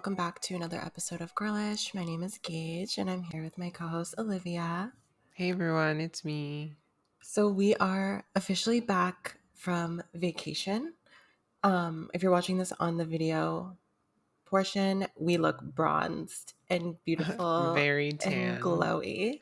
welcome back to another episode of Girlish. My name is Gage, and I'm here with my co-host Olivia. Hey everyone, it's me. So we are officially back from vacation. If you're watching this on the video portion, we look bronzed and beautiful Very and tan. glowy.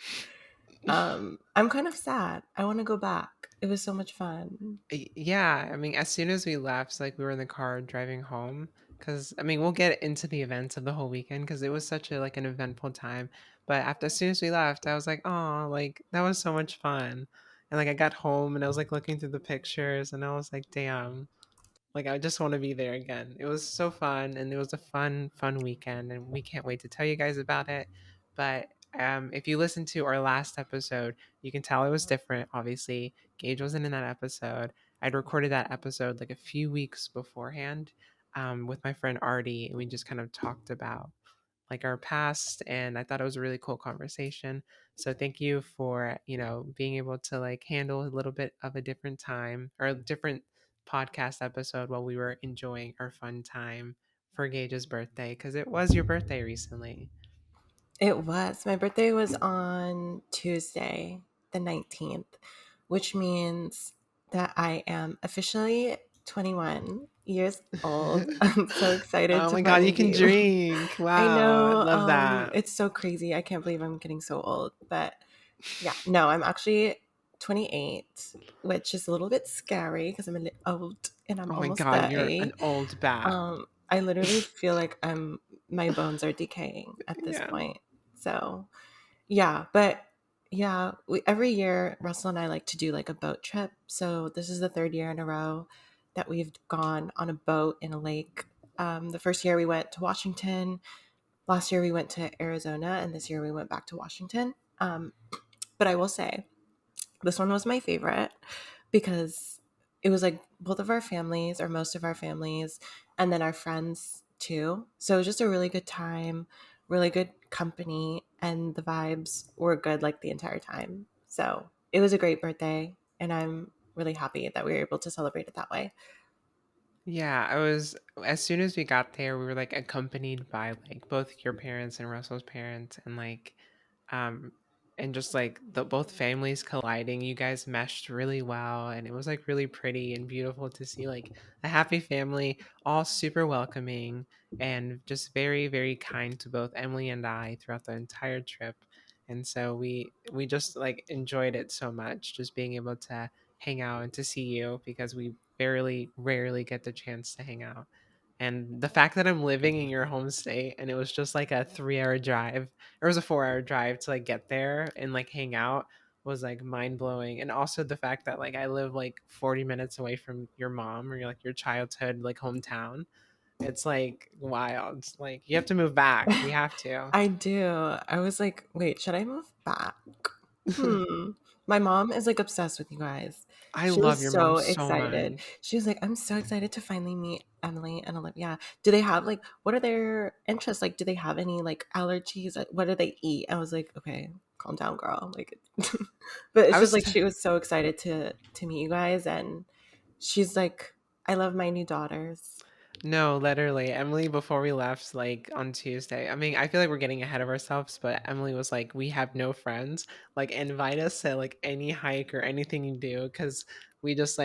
I'm kind of sad. I want to go back. It was so much fun. Yeah, I mean, as soon as we left, like we were in the car driving home, because I mean, we'll get into the events of the whole weekend because it was such a an eventful time. But as soon as we left, I was like, oh, like that was so much fun. And like I got home and I was like looking through the pictures and I was like, damn, like I just want to be there again. It was so fun and it was a fun weekend and we can't wait to tell you guys about it. But if you listen to our last episode, you can tell it was different. Obviously, Gage wasn't in that episode. I'd recorded that episode like a few weeks beforehand with my friend Artie, and we just kind of talked about like our past, and I thought it was a really cool conversation. So thank you for being able to like handle a little bit of a different time or a different podcast episode while we were enjoying our fun time for Gage's birthday, because it was your birthday recently. It was. My birthday was on Tuesday, the 19th, which means that I am officially 21 years old. I'm so excited Oh to my god, finally you can be. drink. I Wow, I know, love that. it's so crazy. I can't believe I'm getting so old. But yeah, no, I'm actually 28, which is a little bit scary because I'm a little old and I'm Oh my almost god, you're an 30. old bat. I literally feel like my bones are decaying at this Yeah. point. So yeah, but yeah, every year Russell and I like to do like a boat trip. So this is the third year in a row that we've gone on a boat in a lake. The first year we went to Washington. Last year we went to Arizona, and this year we went back to Washington. But I will say this one was my favorite because it was like both of our families, or most of our families, and then our friends too. So it was just a really good time, really good company, and the vibes were good like the entire time. So it was a great birthday, and I'm really happy that we were able to celebrate it that way. Yeah, I was as soon as we got there, we were like accompanied by like both your parents and Russell's parents um and just like the both families colliding. You guys meshed really well and it was like really pretty and beautiful to see like a happy family, all super welcoming and just very kind to both Emily and I throughout the entire trip. And so we just like enjoyed it so much just being able to hang out and to see you because we very rarely get the chance to hang out. And the fact that I'm living in your home state and it was just like a 3 hour drive, or it was a 4 hour drive to like get there and like hang out was like mind blowing. And also the fact that like I live like 40 minutes away from your mom or your childhood like hometown. It's like wild. Like you have to move back. We have to. I do. I was like, wait, should I move back? My mom is like obsessed with you guys. I She love was your mom so so excited. much. She was like, I'm so excited to finally meet Emily and Olivia. Do they have like, what are their interests? Like, do they have any like allergies? Like, what do they eat? I was like, okay, calm down, girl. Like, but it's I just was like she was so excited to meet you guys, and she's like, I love my new daughters. No, literally. Emily, before we left, like on Tuesday, I mean, I feel like we're getting ahead of ourselves, but Emily was like, we have no friends. Like, invite us to like any hike or anything you do because we just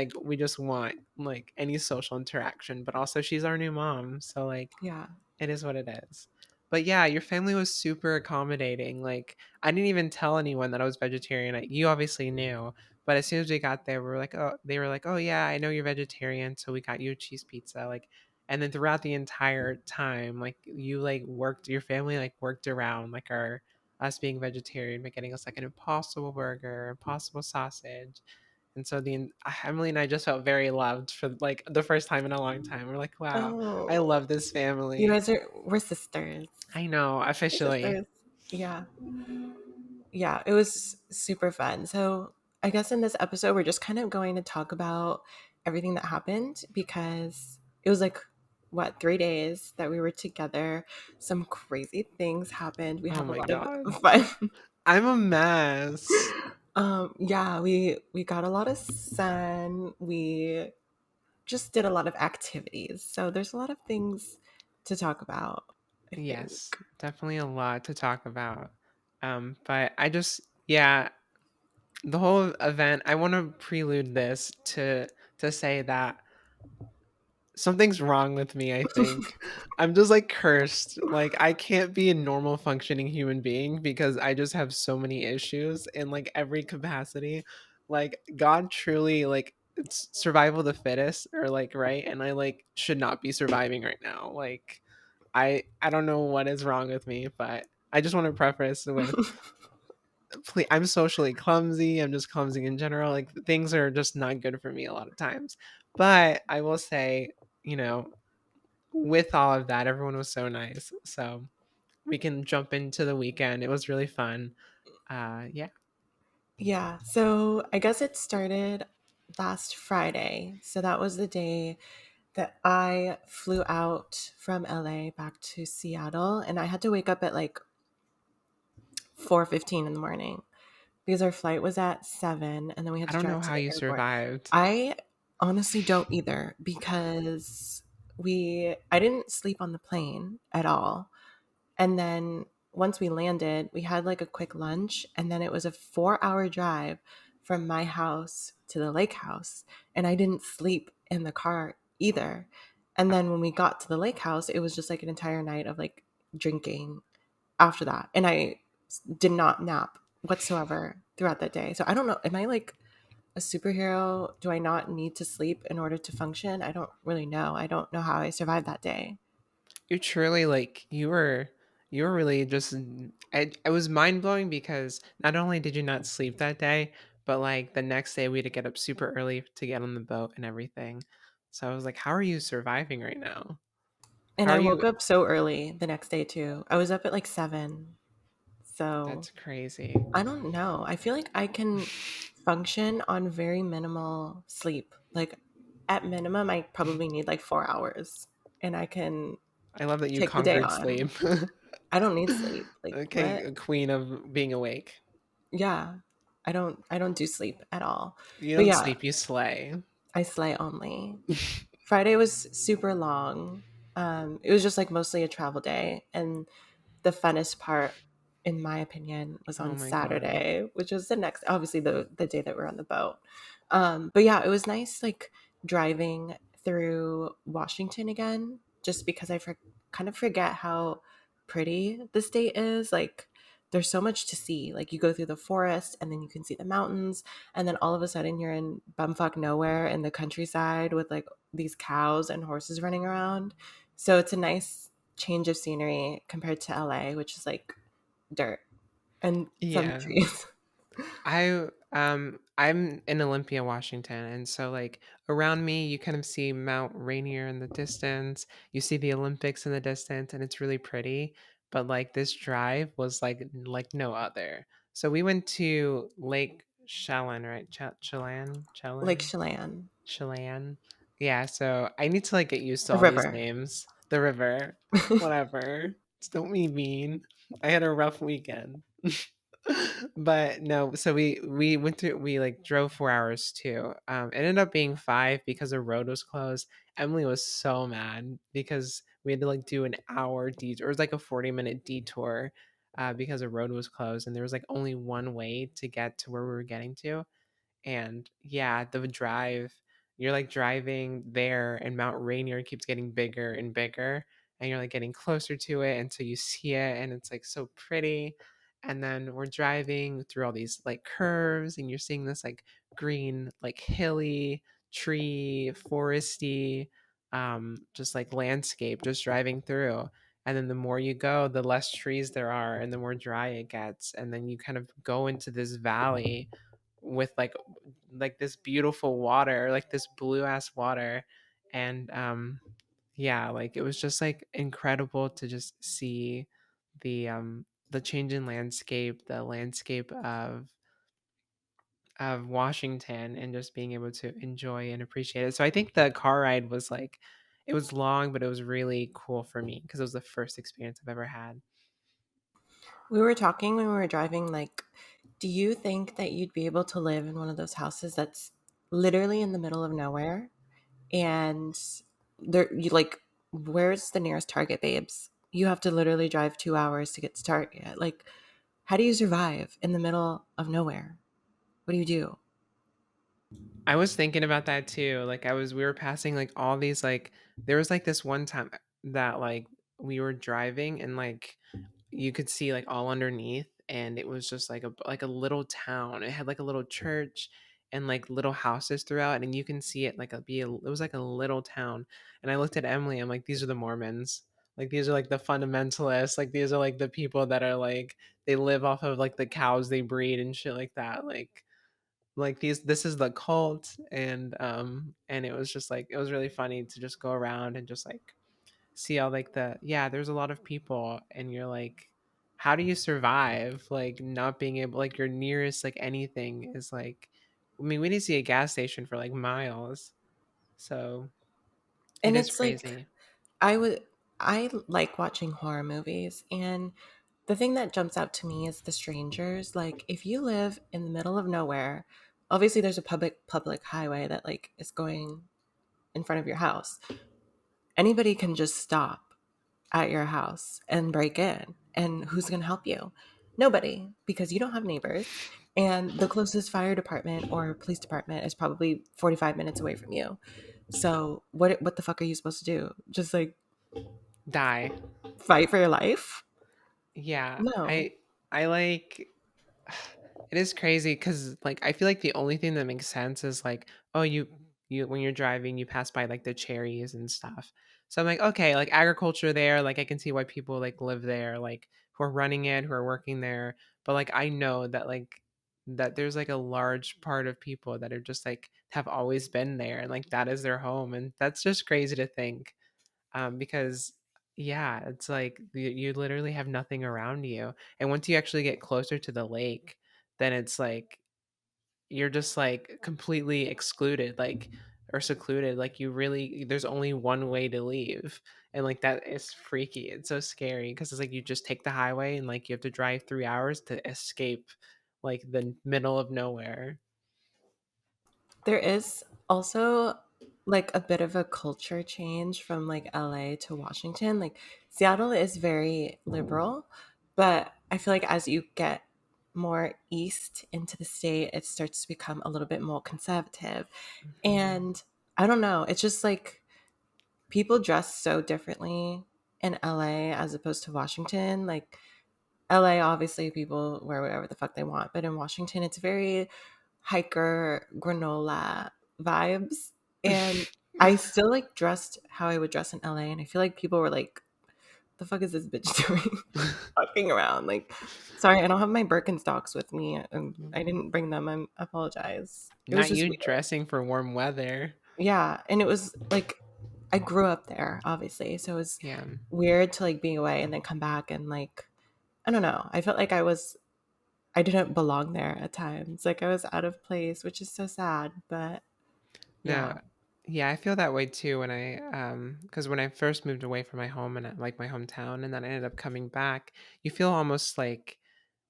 want like any social interaction. But also, she's our new mom. So, like, Yeah. it is what it is. But yeah, your family was super accommodating. Like, I didn't even tell anyone that I was vegetarian. You obviously knew, but as soon as we got there, we were like, oh, they were like, oh yeah, I know you're vegetarian, so we got you a cheese pizza. Like, and then throughout the entire time, like you like worked, your family like worked around like our us being vegetarian by getting us like an impossible burger, impossible sausage. And so the Emily and I just felt very loved for like the first time in a long time. We're like, wow, I Oh, love this you family. guys we're sisters. I know, We're officially. sisters. Yeah. Yeah, it was super fun. So, I guess in this episode, we're just kind of going to talk about everything that happened because it was like, what, 3 days that we were together. Some crazy things happened. We Oh had a my lot of god. fun. I'm a mess. Yeah, we got a lot of sun. We just did a lot of activities. So there's a lot of things to talk about. I Yes, think. definitely a lot to talk about. But I just, yeah, the whole event, I want to prelude this to say that something's wrong with me, I think. I'm just like cursed. Like I can't be a normal functioning human being because I just have so many issues in like every capacity. Like God truly like it's survival of the fittest or like right and I like should not be surviving right now. Like I don't know what is wrong with me, but I just want to preface with please, I'm socially clumsy. I'm just clumsy in general. Like things are just not good for me a lot of times. But I will say, you know, with all of that, everyone was so nice. So we can jump into the weekend. It was really fun. Yeah. Yeah, so I guess it started last Friday. So that was the day that I flew out from LA back to Seattle, and I had to wake up at like 4:15 in the morning because our flight was at 7 and then we had I to don't know drive to how the you airport. survived. I honestly don't either because I didn't sleep on the plane at all. And then once we landed, we had like a quick lunch, and then it was a 4-hour drive from my house to the lake house. And I didn't sleep in the car either. And then when we got to the lake house, it was just like an entire night of like drinking after that. And I did not nap whatsoever throughout that day. So I don't know. Am I like a superhero? Do I not need to sleep in order to function? I don't really know. I don't know how I survived that day. You truly like you were really just I was mind blowing because not only did you not sleep that day, but like the next day we had to get up super early to get on the boat and everything. So I was like, how are you surviving right now? And How I are you woke up so early the next day too. I was up at like 7. So That's crazy. I don't know. I feel like I can function on very minimal sleep. Like at minimum, I probably need like 4 hours and I can I love that you take the day conquered on. sleep. I don't need sleep. Like Okay, what? a queen of being awake. Yeah. I don't do sleep at all. You But don't yeah, sleep, you slay. I slay only. Friday was super long. It was just like mostly a travel day, and the funnest part, in my opinion, was Oh on my god. Saturday, which was the next, obviously the day that we're on the boat. But yeah, it was nice, like driving through Washington again, just because kind of forget how pretty the state is. Like, there's so much to see. Like, you go through the forest, and then you can see the mountains, and then all of a sudden you're in bumfuck nowhere in the countryside with like these cows and horses running around. So it's a nice change of scenery compared to LA, which is like dirt and some Yeah. trees. I'm in Olympia, Washington, and so like around me you kind of see Mount Rainier in the distance. You see the Olympics in the distance and it's really pretty, but like this drive was like no other. So we went to Lake Chelan, right? Chelan, Like Chelan, Chelan, Chelan. Yeah, so I need to like get used to the all these river. names. The river, whatever. Just don't be mean. I had a rough weekend. But no, so we went through we like drove 4 hours too. It ended up being five because the road was closed. Emily was so mad because we had to like do an hour detour. It was like a 40-minute detour because the road was closed and there was like only one way to get to where we were getting to. And yeah, the drive, you're like driving there, and Mount Rainier keeps getting bigger and bigger, and you're like getting closer to it. And so you see it, and it's like so pretty. And then we're driving through all these like curves, and you're seeing this like green, like hilly, tree, foresty, just like landscape just driving through. And then the more you go, the less trees there are, and the more dry it gets. And then you kind of go into this valley with like this beautiful water, like this blue ass water. And yeah, like it was just like incredible to just see the change in landscape, the landscape of Washington, and just being able to enjoy and appreciate it. So I think the car ride was like it was long, but it was really cool for me because it was the first experience I've ever had. We were talking when we were driving, like, do you think that you'd be able to live in one of those houses that's literally in the middle of nowhere? And there, you like, where's the nearest Target, babes? you have to literally drive 2 hours to get to Target. Like, how do you survive in the middle of nowhere? What do you do? I was thinking about that too. Like we were passing like all these like there was like this one time that like we were driving and like you could see like all underneath and it was just like a little town. It had like a little church and like little houses throughout and you can see it like it was like a little town. And I looked at Emily, I'm like, these are the Mormons. Like these are like the fundamentalists. Like these are like the people that are like they live off of like the cows they breed and shit like that. Like these this is the cult and it was just like it was really funny to just go around and just like see all like the yeah there's a lot of people and you're like how do you survive like not being able like your nearest like anything is like I mean we didn't see a gas station for like miles so it And is it's like crazy. I would I like watching horror movies, and the thing that jumps out to me is the strangers. Like, if you live in the middle of nowhere, obviously there's a public highway that like is going in front of your house. Anybody can just stop at your house and break in. And who's going to help you? Nobody, because you don't have neighbors. And the closest fire department or police department is probably 45 minutes away from you. So what the fuck are you supposed to do? Just like Die. fight for your life? Yeah, No. I like it is crazy because like I feel like the only thing that makes sense is like, oh, you when you're driving, you pass by like the cherries and stuff. So I'm like, okay, like agriculture there, like I can see why people like live there, like who are running it, who are working there. But like I know that that there's like a large part of people that are just like have always been there and like that is their home. And that's just crazy to think because yeah, it's like you literally have nothing around you, and once you actually get closer to the lake, then it's like you're just like completely excluded, like or secluded. Like you really, there's only one way to leave, and like that is freaky. It's so scary because it's like you just take the highway and like you have to drive 3 hours to escape like the middle of nowhere. There is also like a bit of a culture change from like LA to Washington. Like, Seattle is very liberal, but I feel like as you get more east into the state, it starts to become a little bit more conservative. Mhm. And I don't know, it's just like people dress so differently in LA as opposed to Washington. Like, LA, obviously, people wear whatever the fuck they want, but in Washington, it's very hiker granola vibes. And I still like dressed how I would dress in LA, and I feel like people were like, "The fuck is this bitch doing, fucking around?" Like, sorry, I don't have my Birkenstocks with me, and I didn't bring them. I apologize. It was Not just you weird. dressing for warm weather. Yeah, and it was like I grew up there, obviously, so it was Yeah. weird to like be away and then come back and like I don't know. I felt like I didn't belong there at times. Like I was out of place, which is so sad. But No, yeah, yeah, I feel that way too when because when I first moved away from my home and like my hometown, and then I ended up coming back, you feel almost like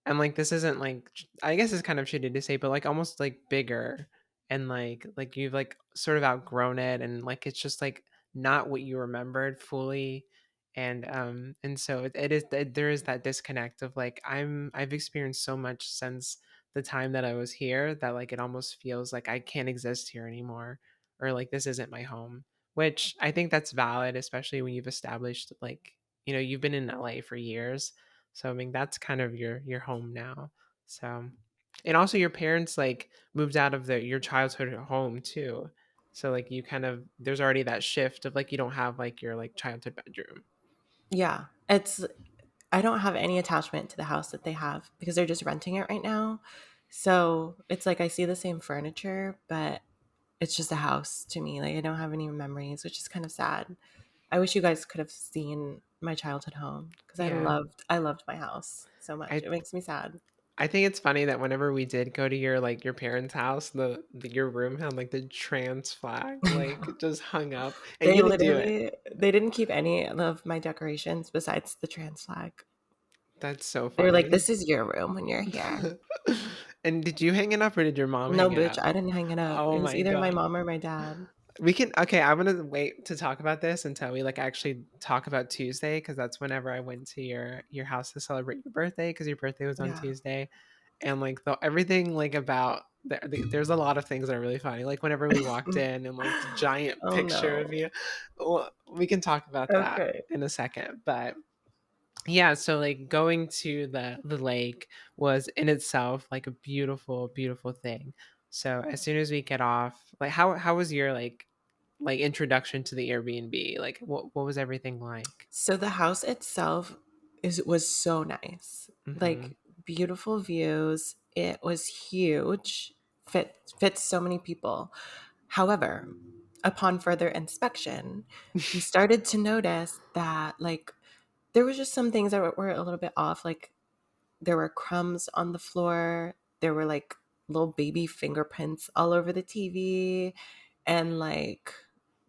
and like this isn't like I guess it's kind of shitty to say, but like almost like bigger and like you've like sort of outgrown it and like it's just like not what you remembered fully. And so it is there is that disconnect of like I've experienced so much since the time that I was here that like it almost feels like I can't exist here anymore or like this isn't my home, which I think that's valid, especially when you've established like you've been in LA for years, so I mean that's kind of your home now. So and also your parents like moved out of your childhood home too. So like you kind of there's already that shift of like you don't have like your like childhood bedroom. yeah. It's I don't have any attachment to the house that they have because they're just renting it right now. So it's like I see the same furniture, but it's just a house to me. Like I don't have any memories, which is kind of sad. I wish you guys could have seen my childhood home because Yeah. I loved my house so much. I It makes me sad. I think it's funny that whenever we did go to your like your parents' house, your room had like the trans flag like just hung up, and They you didn't do it. literally they didn't keep any of my decorations besides the trans flag. That's so They were like, funny. "This is your room when you're here." And did you hang it up or did your mom No, hang it bitch, up? I didn't hang it up. It Oh was my either my god. mom or my dad. We can okay, I'm gonna wait to talk about this until we like actually talk about Tuesday because that's whenever I went to your house to celebrate your birthday because your birthday was on Yeah. Tuesday, and like everything like about there's a lot of things that are really funny. Like whenever we walked in and like the giant Oh picture of no. you, well, we can talk about that Okay. in a second. But yeah, so like going to the lake was in itself like a beautiful, beautiful thing. So as soon as we get off, like how was your like introduction to the Airbnb? Like what was everything like? So the house itself was so nice. Mhm. Like beautiful views. It was huge. Fits so many people. However, upon further inspection, we started to notice that like there was just some things that were a little bit off. Like there were crumbs on the floor. There were like little baby fingerprints all over the TV and like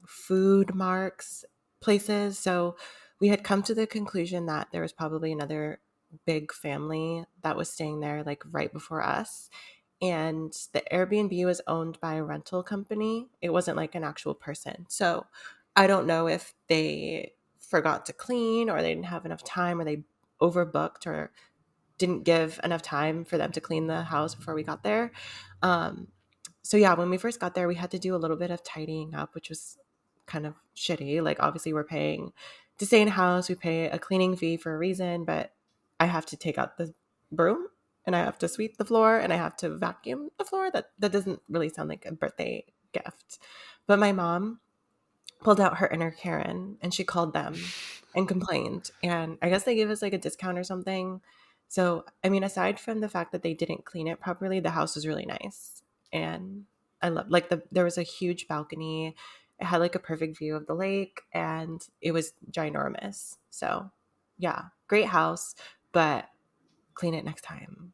food marks places. So we had come to the conclusion that there was probably another big family that was staying there like right before us. And the Airbnb was owned by a rental company. It wasn't like an actual person. So I don't know if they forgot to clean or they didn't have enough time or they overbooked or didn't give enough time for them to clean the house before we got there. Um, so yeah, when we first got there, we had to do a little bit of tidying up, which was kind of shitty. Like obviously we're paying to stay in a house, we pay a cleaning fee for a reason, but I have to take out the broom and I have to sweep the floor and I have to vacuum the floor. That doesn't really sound like a birthday gift. But my mom pulled out her inner Karen and she called them and complained. And I guess they gave us like a discount or something. So, I mean, aside from the fact that they didn't clean it properly, the house was really nice. And I love like there was a huge balcony. It had like a perfect view of the lake and it was ginormous. So, yeah, great house, but clean it next time.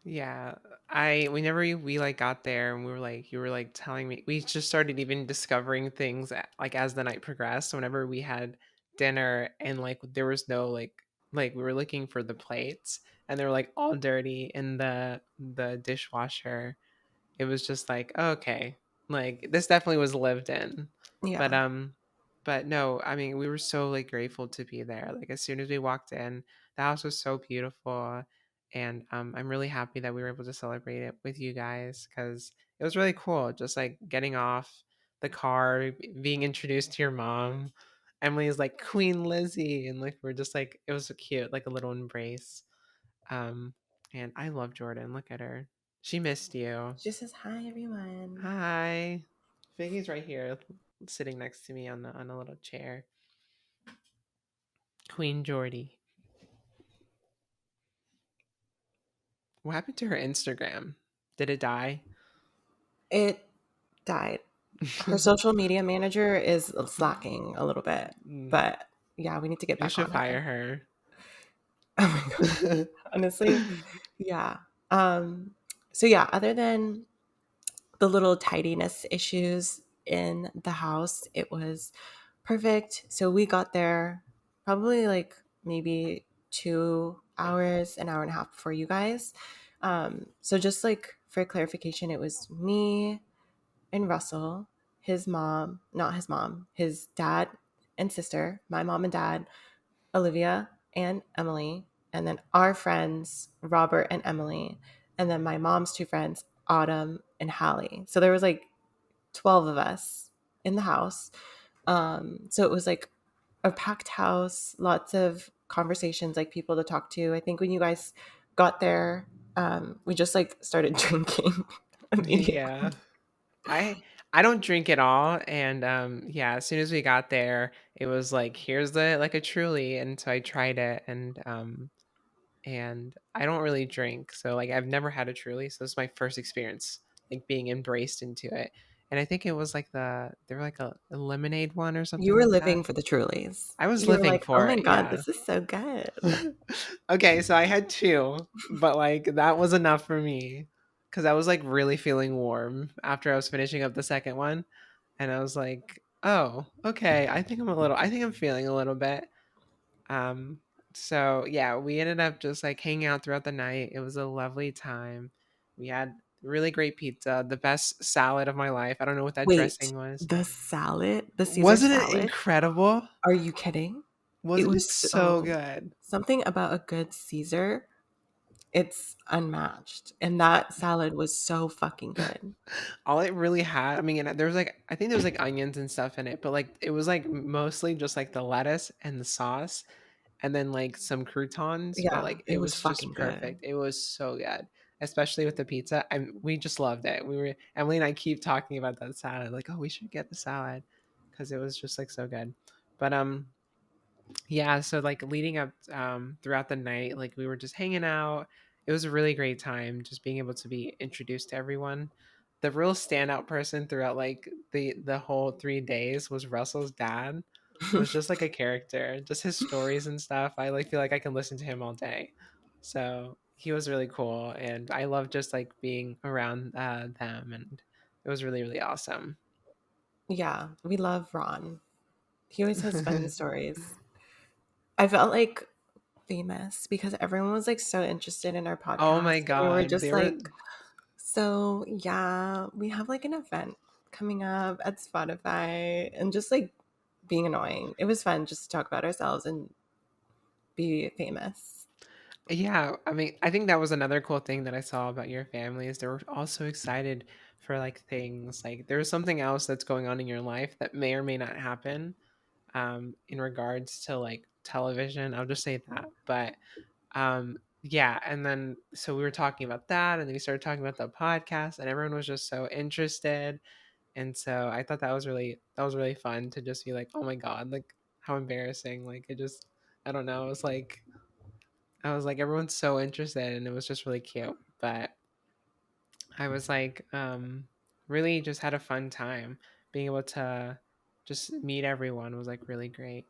Yeah, I whenever we like got there and we were like you were like telling me we just started even discovering things like as the night progressed. Whenever we had dinner and like there was no like we were looking for the plates and they were like all dirty in the dishwasher. It was just like, okay, like this definitely was lived in. But Yeah. but no, I mean, we were so like grateful to be there. Like as soon as we walked in, the house was so beautiful and I'm really happy that we were able to celebrate it with you guys cuz it was really cool just like getting off the car, being introduced to your mom. Emily's like Queen Lizzie and like we're just like it was so cute, like a little embrace. Um and I love Jordan. Look at her. She missed you. She says, "Hi, everyone." Hi. Figgy's right here, sitting next to me on a little chair. Queen Jordy. What happened to her Instagram? Did it die? It died. Her social media manager is slacking a little bit, Mm, but yeah, we need to get you back should on fire her. her. Oh my god. Honestly, yeah. So yeah, other than the little tidiness issues in the house, it was perfect. So we got there probably like maybe 2 hours, an hour and a half before you guys. So just like for clarification, it was me and Russell, his mom, not his mom, his dad and sister, my mom and dad, Olivia and Emily, and then our friends, Robert and Emily, and then my mom's two friends, Autumn and Hallie. So there was like 12 of us in the house. So it was like a packed house, lots of conversations, like people to talk to. I think when you guys got there, we just like started drinking Yeah. immediately. I don't drink at all and yeah, as soon as we got there, it was like here's the like a truly and so I tried it and I don't really drink. So like I've never had a truly, so this is my first experience like being embraced into it. And I think it was like they were like a lemonade one or You something were like that. living for the Trulies. I was You were living like, "Oh for my it, god, yeah. this is so good." Okay, so I had two, but like that was enough for me because I was like really feeling warm after I was finishing up the second one, and I was like, oh, okay, I think I'm feeling a little bit. Um, so yeah, we ended up just like hanging out throughout the night. It was a lovely time. We had really great pizza, the best salad of my life. I don't know what that Wait, dressing was. the salad, the Caesar Wasn't it salad? incredible? Are you kidding? It Wasn't it was so so good? something about a good Caesar, it's unmatched. And that salad was so fucking good. All it really had, I mean, and there was like, I think there was like onions and stuff in it, but like it was like mostly just like the lettuce and the sauce and then like some croutons, but Yeah, like it it was was just fucking good. perfect. It was so good, especially with the pizza. We just loved it. Emily and I keep talking about that salad, like, oh, we should get the salad because it was just like so good. But yeah, so like leading up throughout the night, like we were just hanging out. It was a really great time just being able to be introduced to everyone. The real standout person throughout like the whole 3 days was Russell's dad. Was just like a character, just his stories and stuff. I like feel like I can listen to him all day. So he was really cool, and I love just like being around them, and it was really really awesome. Yeah, we love Ron. He always has funny stories. I felt like famous because everyone was like so interested in our Oh my podcast. And we were god, just they were. like, so yeah, we have like an event coming up at Spotify and just like being annoying. It was fun just to talk about ourselves and be famous. Yeah, I mean, I think that was another cool thing that I saw about your family is they were also excited for like things like there's something else that's going on in your life that may or may not happen in regards to like television. I'll just say that. But yeah, and then so we were talking about that and then we started talking about the podcast and everyone was just so interested. And so I thought that was really fun to just be like, "Oh my god, like how embarrassing." Like it just I don't know, it was like I was like, everyone's so interested, and it was just really cute. But I was like, really just had a fun time being able to just meet everyone was like really great.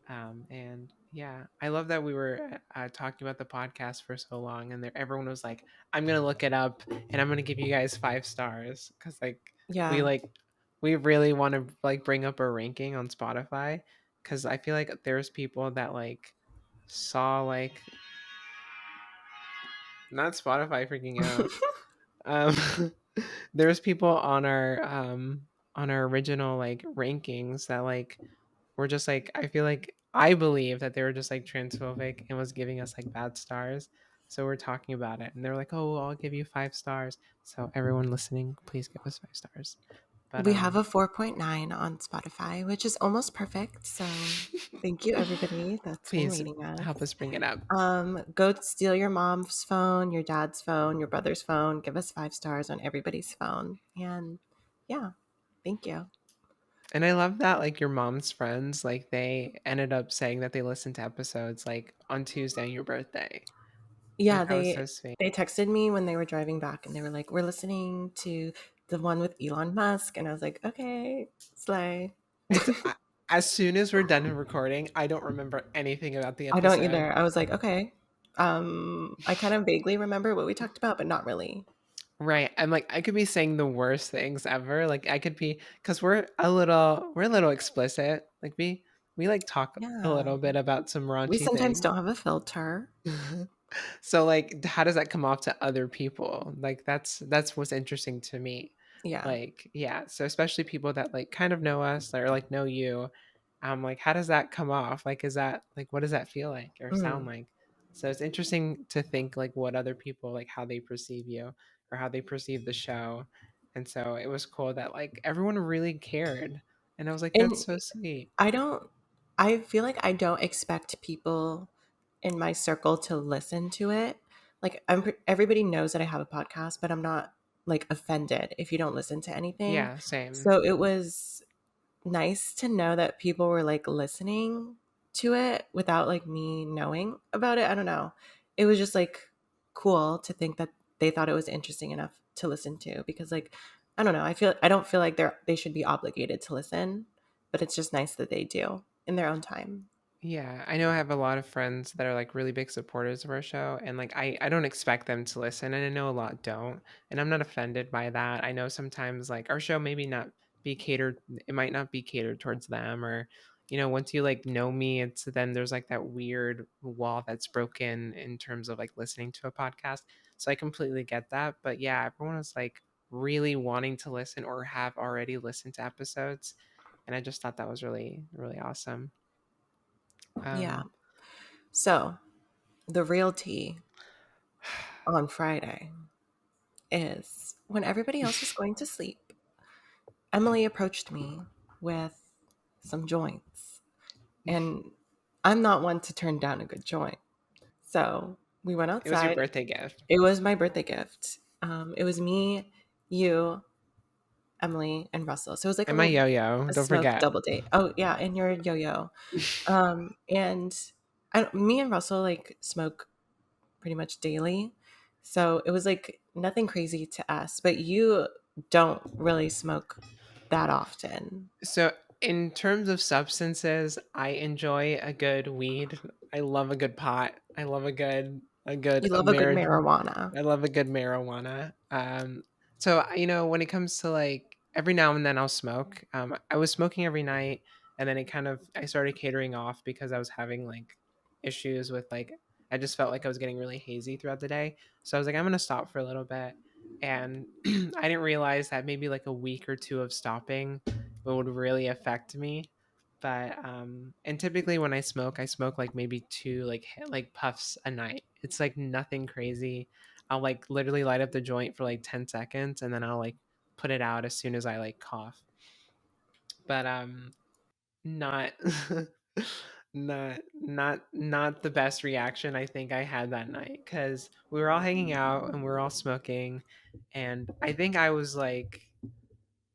And yeah, I love that we were talking about the podcast for so long, and there everyone was like, "I'm gonna look it up, and I'm gonna give you guys 5 stars," because we Yeah. like we really want to like bring up a ranking on Spotify, because I feel like there's people that like saw like not Spotify freaking out. Um, there's people on our original like rankings that like were just like I feel like I believe that they were just like transphobic and was giving us like bad stars. So we're talking about it, and they're like, "Oh, well, I'll give you 5 stars." So everyone listening, please give us 5 stars. But We have a 4.9 on Spotify, which is almost perfect. So thank you, everybody that's been please rating help us. us bring it up. Go steal your mom's phone, your dad's phone, your brother's phone. Give us 5 stars on everybody's phone. And yeah, thank you. And I love that like your mom's friends like they ended up saying that they listened to episodes like on Tuesday on your birthday. Yeah, Like that was so sweet. they texted me when they were driving back and they were like, "We're listening to the one with Elon Musk." And I was like, "Okay, slay." It's as soon as we're done recording, I don't remember anything about the I don't episode. either. I was like, "Okay." I kind of vaguely remember what we talked about, but not really. Right. I'm like I could be saying the worst things ever. Like I could be cuz we're a little explicit. Like we like talk a Yeah. little bit about some We raunchy sometimes things. don't have a filter. So like how does that come off to other people? Like that's what's interesting to me. Yeah. Like yeah, so especially people that like kind of know us or like know you, like how does that come off? Like is that like what does that feel like or sound Mm. like? So it's interesting to think like what other people like how they perceive you or how they perceive the show. And so it was cool that like everyone really cared. And I was like that's And so sweet. I don't, I feel like I don't expect people in my circle to listen to it. Like everybody knows that I have a podcast, but I'm not like offended if you don't listen to anything. Yeah, same. So it was nice to know that people were like listening to it without like me knowing about it. I don't know. It was just like cool to think that they thought it was interesting enough to listen to because like I don't know. I don't feel like they should be obligated to listen, but it's just nice that they do in their own time. Yeah, I know I have a lot of friends that are like really big supporters of our show, and like I don't expect them to listen, and I know a lot don't, and I'm not offended by that. I know sometimes like our show maybe not be catered, it might not be catered towards them, or once you like know me, it's then there's like that weird wall that's broken in terms of like listening to a podcast. So I completely get that. But yeah, everyone was like really wanting to listen or have already listened to episodes. And I just thought that was really, really awesome. Yeah. Um, So the real tea on Friday is when everybody else was going to sleep, Emily approached me with some joints. And I'm not one to turn down a good joint. So we went it was your outside. birthday gift. It was my birthday gift. It was me, you, Emily, and Russell. So it was like And my yo a yo, don't smoke forget. double date. Oh yeah, and your yo-yo. And me and Russell like smoke pretty much daily. So it was like nothing crazy to us. But you don't really smoke that often. So, in terms of substances, I enjoy a good weed. I love a good pot. I love a good You love a good marriage. marijuana. I love a good marijuana. So when it comes to like every now and then I'll smoke. I was smoking every night, and then I started catering off because I was having like issues with like I just felt like I was getting really hazy throughout the day. So I was like, I'm gonna stop for a little bit, and I didn't realize that maybe like a week or two of stopping would really affect me. But and typically when I smoke like maybe two like puffs a night. It's like nothing crazy. I'll like literally light up the joint for like 10 seconds and then I'll like put it out as soon as I like cough. But not not the best reaction I think I had that night cuz we were all hanging out and we were all smoking, and I think I was like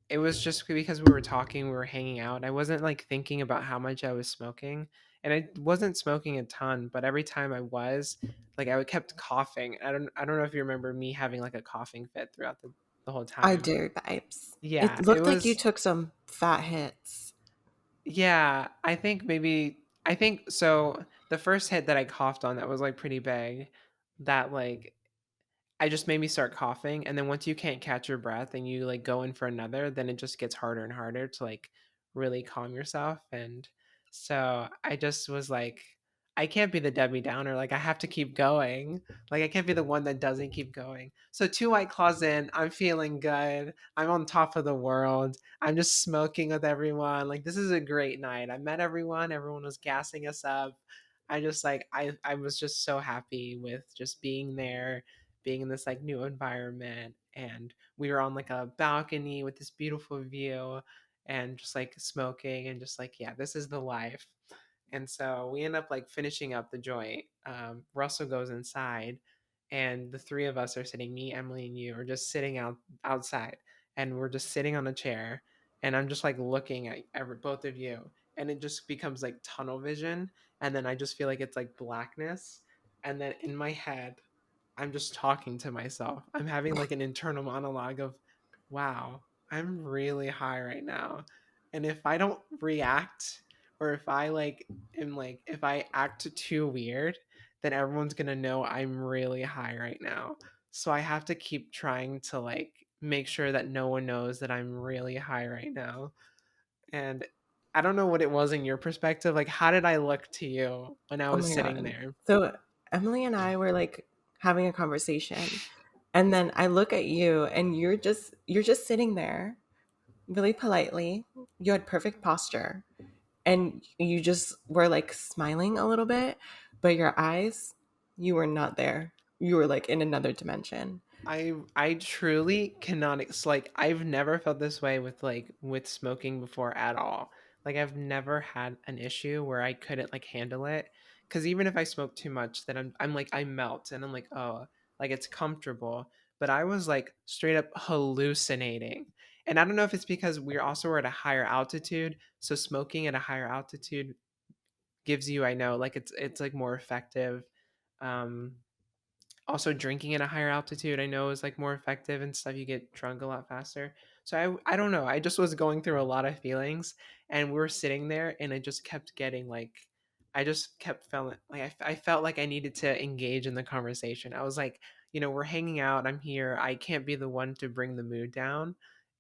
it was just because we were talking, we were hanging out. I wasn't like thinking about how much I was smoking. And I wasn't smoking a ton, but every time I was, like I would kept coughing. I don't know if you remember me having like a coughing fit throughout the whole I time. do, babes. It Yeah, it looked like you was took some fat hits. yeah, I think so the first hit that I coughed on that was like pretty big, that like I just made me start coughing, and then once you can't catch your breath and you like go in for another, then it just gets harder and harder to like really calm yourself. And so I just was like, I can't be the Debbie Downer. Like I have to keep going. Like I can't be the one that doesn't keep going. So 2 White Claws in, I'm feeling good. I'm on top of the world. I'm just smoking with everyone. Like this is a great night. I met everyone. Everyone was gassing us up. I just like I was just so happy with just being there, being in this like new environment, and we were on like a balcony with this beautiful view and just like smoking and just like yeah, this is the life. And so we end up like finishing up the joint. Russell goes inside, and the three of us are sitting, me, Emily, and you are just sitting outside, and we're just sitting on a chair, and I'm just like looking at both of you, and it just becomes like tunnel vision, and then I just feel like it's like blackness, and then in my head I'm just talking to myself. I'm having like an internal monologue of, wow, I'm really high right now. And if I don't react, or if I like am like, if I act too weird, then everyone's gonna know I'm really high right now. So I have to keep trying to like make sure that no one knows that I'm really high right now. And I don't know what it was in your perspective. Like, how did I look to you when I Oh was my sitting god. there? So Emily and I were like having a conversation, and then I look at you and you're just sitting there really politely. You had perfect posture and you just were like smiling a little bit, but your eyes, you were not there. You were like in another dimension. I truly cannot like I've never felt this way with with smoking before at all. Like I've never had an issue where I couldn't like handle it, cuz even if I smoke too much then I'm like I melt and I'm like, "Oh, like it's comfortable." But I was like straight up hallucinating. And I don't know if it's because we're at a higher altitude, so smoking at a higher altitude gives you, I know, like it's like more effective. Um Also drinking at a higher altitude I know is like more effective and stuff. You get drunk a lot faster. So I don't know, I just was going through a lot of feelings, and we were sitting there and it just kept getting like I just kept feeling like I felt like I needed to engage in the conversation. I was like, we're hanging out, I'm here, I can't be the one to bring the mood down.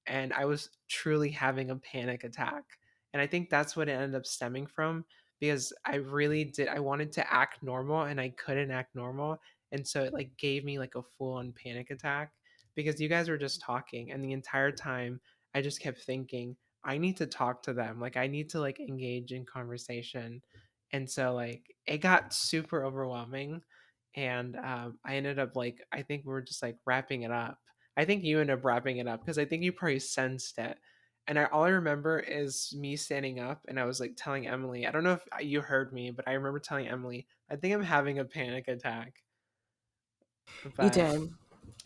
And I was truly having a panic attack, and I think that's what it ended up stemming from, because I really did, I wanted to act normal and I couldn't act normal. And so it like gave me like a full on panic attack because you guys were just talking, and the entire time I just kept thinking, I need to talk to them. Like I need to like engage in conversation. And so like it got super overwhelming, and I ended up like, I think we were just like wrapping it up. I think you ended up wrapping it up because I think you probably sensed it. And all I remember is me standing up and I was like telling Emily, I don't know if you heard me, but I remember telling Emily, I think I'm having a panic attack. You But did.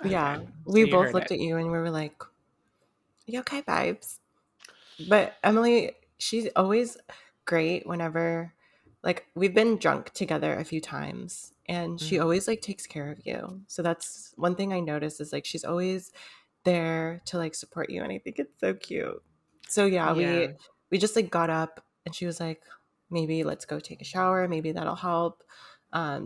okay, Yeah. so We you both heard looked it. at you and we were like, you okay, vibes? But Emily, she's always great whenever, like, we've been drunk together a few times and she Mhm. always like takes care of you. So that's one thing I noticed is like she's always there to like support you and I think it's so cute. So yeah, Yeah. we just like got up and she was like, maybe let's go take a shower, maybe that'll help.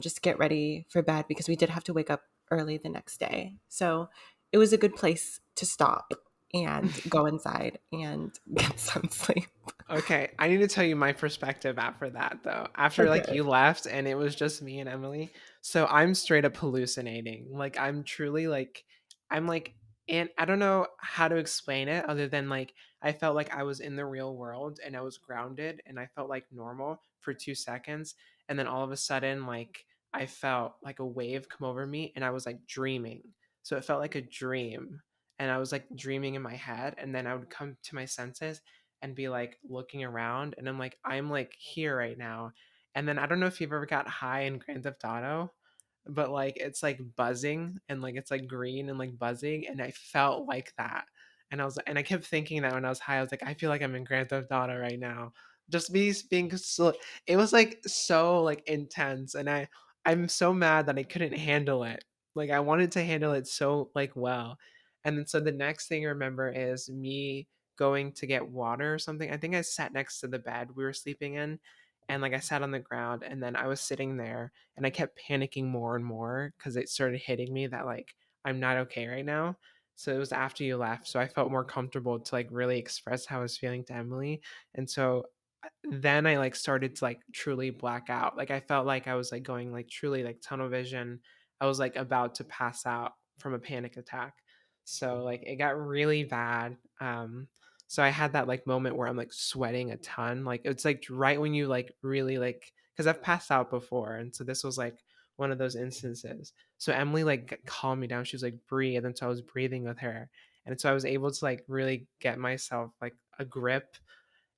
Just get ready for bed because we did have to wake up early the next day. So it was a good place to stop and go inside and get some sleep. Okay, I need to tell you my perspective after that though. After like Okay. you left and it was just me and Emily. So I'm straight up hallucinating. Like I'm truly like, I'm like, and I don't know how to explain it other than like I felt like I was in the real world and I was grounded and I felt like normal for 2 seconds, and then all of a sudden like I felt like a wave come over me and I was like dreaming. So it felt like a dream, and I was like dreaming in my head, and then I would come to my senses and be like looking around, and I'm like, I'm like here right now. And then I don't know if you've ever got high in Grand Theft Auto, but like it's like buzzing and like it's like green and like buzzing, and I felt like that. And I was, and I kept thinking that when I was high, I was like, I feel like I'm in Grand Theft Auto right now. Just me being so, it was like so like intense, and I'm so mad that I couldn't handle it. Like I wanted to handle it so like well. And then so the next thing I remember is me going to get water or something. I think I sat next to the bed we were sleeping in, and like I sat on the ground, and then I was sitting there and I kept panicking more and more because it started hitting me that like I'm not okay right now. So it was after you left, so I felt more comfortable to like really express how I was feeling to Emily. And so then I like started to like truly black out. Like I felt like I was like going like truly like tunnel vision. I was like about to pass out from a panic attack. So like it got really bad. So I had that like moment where I'm like sweating a ton. Like it's like right when you like really like, because I've passed out before, and so this was like one of those instances. So Emily like calmed me down. She was like breathe, and then so I was breathing with her, and so I was able to like really get myself like a grip,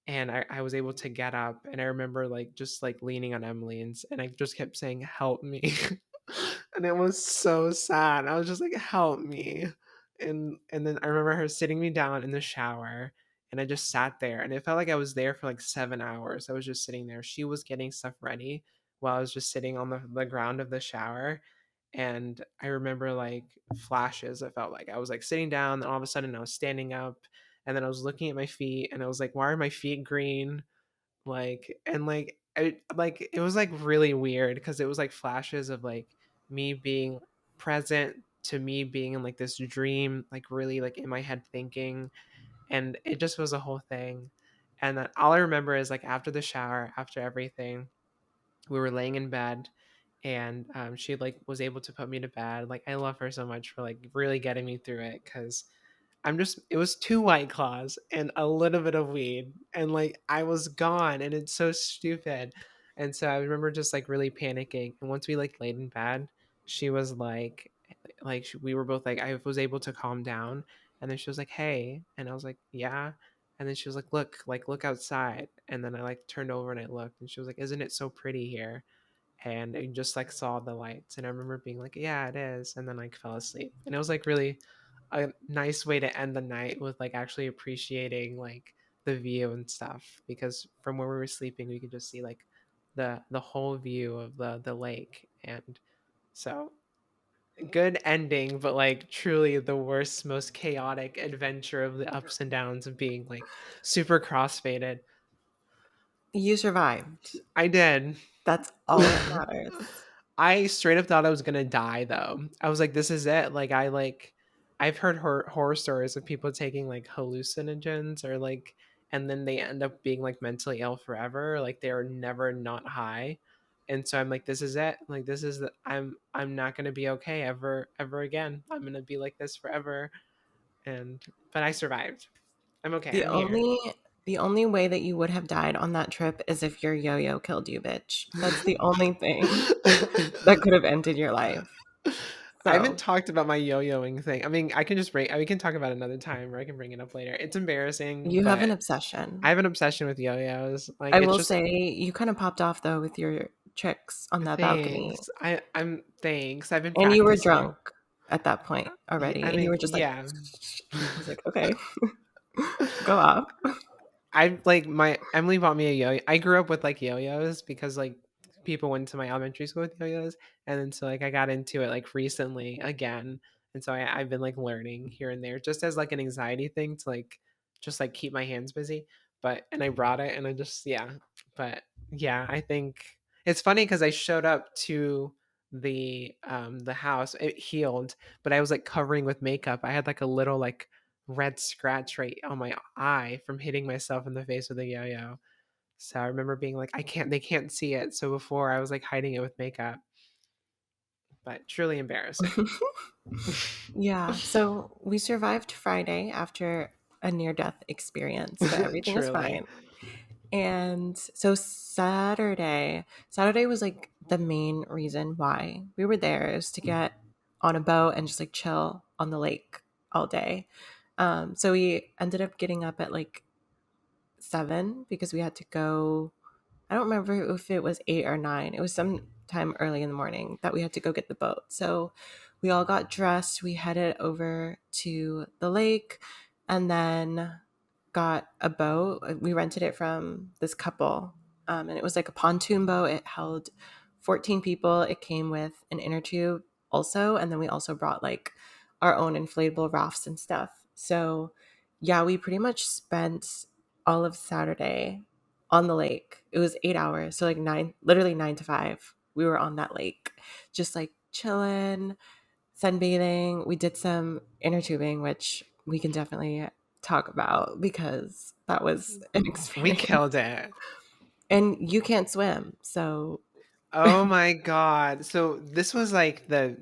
and I was able to get up, and I remember like just like leaning on Emily, and I just kept saying help me. And it was so sad. I was just like help me. And then I remember her sitting me down in the shower, and I just sat there, and it felt like I was there for like 7 hours. I was just sitting there. She was getting stuff ready while I was just sitting on the ground of the shower. And I remember like flashes. I felt like I was like sitting down, and all of a sudden I was standing up, and then I was looking at my feet, and I was like, why are my feet green? Like, and like it was like really weird because it was like flashes of like me being present to me being in like this dream, like really like in my head thinking, and it just was a whole thing. And then all I remember is like after the shower, after everything, we were laying in bed, and she like was able to put me to bed. Like I love her so much for like really getting me through it, because I'm just, it was 2 White Claws and a little bit of weed, and, like, I was gone, and it's so stupid. And so I remember just, like, really panicking, and once we, like, laid in bed, she was like, sh we were both like, I was able to calm down, and then she was like, "Hey," and I was like, "Yeah," and then she was like, look outside," and then I, like, turned over and I looked, and she was like, "Isn't it so pretty here?" And I just, like, saw the lights, and I remember being like, "Yeah, it is," and then, like, fell asleep, and it was, like, really a nice way to end the night with like actually appreciating like the view and stuff, because from where we were sleeping we could just see like the whole view of the lake. And so good ending, but like truly the worst, most chaotic adventure of the ups and downs of being like super crossfaded. You survived. I did. That's all that matters. I straight up thought I was gonna die though. I was like, this is it. Like I've heard horror stories of people taking like hallucinogens or like, and then they end up being like mentally ill forever. Like they are never not high. And so I'm like, this is it. Like, this is the I'm not gonna be okay ever again. I'm gonna be like this forever. And but I survived. I'm okay. The I'm here. only the only way that you would have died on that trip is if your yo-yo killed you, bitch. That's the only thing that could have ended your life. I haven't So, talked about my yo-yoing thing. I mean, I can just bring. We can talk about it another time, or I can bring it up later. It's embarrassing, you have an but I obsession. have an obsession with yo-yos. Like, I it's will just say you kind of popped off though with your tricks on that balcony. thanks. I'm thanks. I've been And you were practicing. drunk at that point already. I And you mean, were just like, yeah. I was like, okay, go off. I like my Emily bought me a yo. I grew up with like yo-yos because like people went to my elementary school with yo-yos, and then so like I got into it like recently again, and so I've been like learning here and there just as like an anxiety thing to like just like keep my hands busy. But and I brought it, and I just but yeah, I think it's funny because I showed up to the house, it healed, but I was like covering with makeup. I had like a little like red scratch right on my eye from hitting myself in the face with a yo-yo. So I remember being like, they can't see it. So before I was like hiding it with makeup, but truly embarrassing. Yeah. So we survived Friday after a near death experience, but everything is Truly. fine. And so Saturday was like the main reason why we were there is to get on a boat and just like chill on the lake all day. So we ended up getting up at like 7 because we had to go. I don't remember if it was 8 or 9. It was some time early in the morning that we had to go get the boat. So we all got dressed. We headed over to the lake and then got a boat. We rented it from this couple, and it was like a pontoon boat. It held 14 people. It came with an inner tube also. And then we also brought like our own inflatable rafts and stuff. So, yeah, we pretty much spent all of Saturday on the lake. It was 8 hours. So, like literally 9 to 5, we were on that lake, just like chilling, sunbathing. We did some inner tubing, which we can definitely talk about because that was an We experience. killed it. And you can't swim. So, Oh my god. So this was like the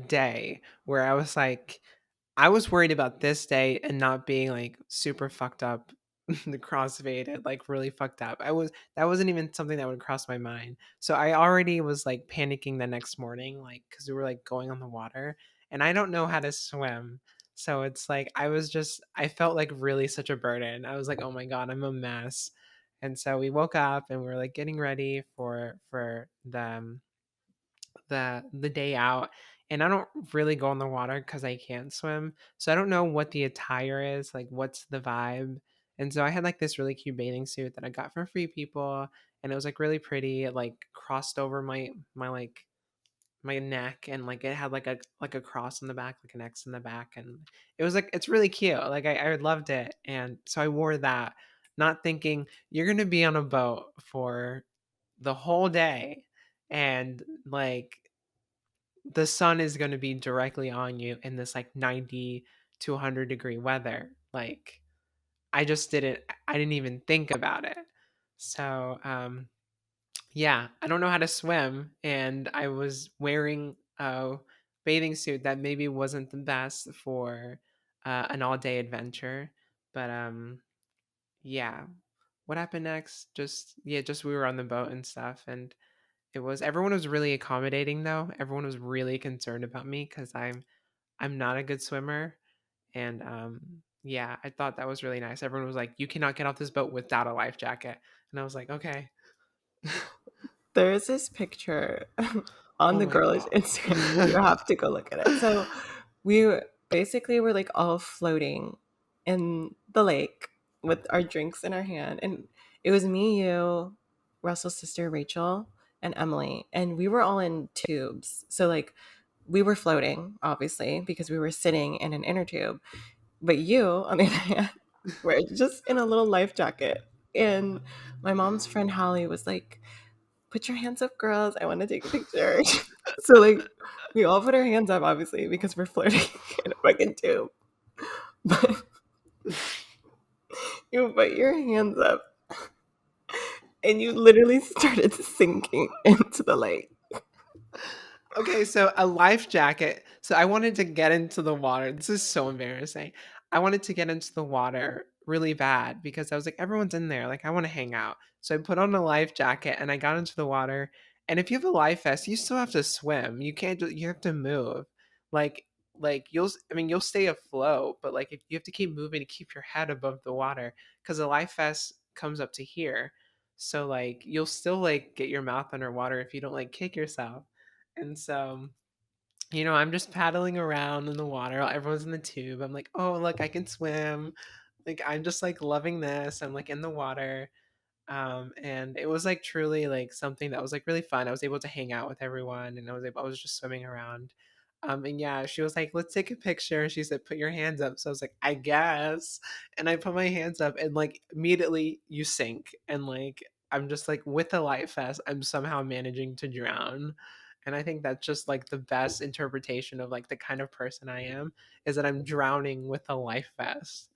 day where I was like I was worried about this day and not being like super fucked up, the crossfaded, like really fucked up. That wasn't even something that would cross my mind. So I already was like panicking the next morning, like because we were like going on the water, and I don't know how to swim. So it's like I felt like really such a burden. I was like, oh my god, I'm a mess. And so we woke up and we were like getting ready for the day out, and I don't really go in the water because I can't swim, so I don't know what the attire is, like what's the vibe. And so I had like this really cute bathing suit that I got from Free People, and it was like really pretty. It like crossed over my like my neck, and like it had like a cross in the back, like an X in the back, and it was like it's really cute. Like I loved it, and so I wore that, not thinking you're gonna be on a boat for the whole day, and like the sun is going to be directly on you in this like 90 to 100-degree weather. Like I didn't even think about it. So yeah, I don't know how to swim, and I was wearing a bathing suit that maybe wasn't the best for an all-day adventure. But yeah, what happened next? Just we were on the boat and stuff, and everyone was really accommodating though. Everyone was really concerned about me because I'm not a good swimmer, and yeah, I thought that was really nice. Everyone was like, "You cannot get off this boat without a life jacket," and I was like, "Okay." there is this picture on Oh the my Girlish god. Instagram. You have to go look at it. So we basically were like all floating in the lake with our drinks in our hand. And it was me, you, Russell's sister Rachel, and Emily. And we were all in tubes. So like we were floating, obviously, because we were sitting in an inner tube. But you, on the other hand, were just in a little life jacket. And my mom's friend Holly was like, put your hands up, girls. I want to take a picture. So, like, we all put our hands up, obviously, because we're flirting in a fucking tube. But you put your hands up and you literally started sinking into the lake. Okay, so a life jacket. So I wanted to get into the water. This is so embarrassing. I wanted to get into the water really bad because I was like, everyone's in there. Like, I want to hang out. So I put on a life jacket and I got into the water. And if you have a life vest, you still have to swim. You can't. You have to move. Like, you'll. I mean, you'll stay afloat, but like, if you have to keep moving to keep your head above the water because the life vest comes up to here. So like, you'll still like get your mouth underwater if you don't like kick yourself. And so, I'm just paddling around in the water. Everyone's in the tube. I'm like, oh, look, I can swim. Like, I'm just like loving this. I'm like in the water. And it was like truly like something that was like really fun. I was able to hang out with everyone and I was just swimming around. And yeah, she was like, let's take a picture. She said, put your hands up. So I was like, I guess. And I put my hands up and like immediately you sink. And like, I'm just like with a life vest, I'm somehow managing to drown. And I think that's just like the best interpretation of like the kind of person I am is that I'm drowning with a life vest.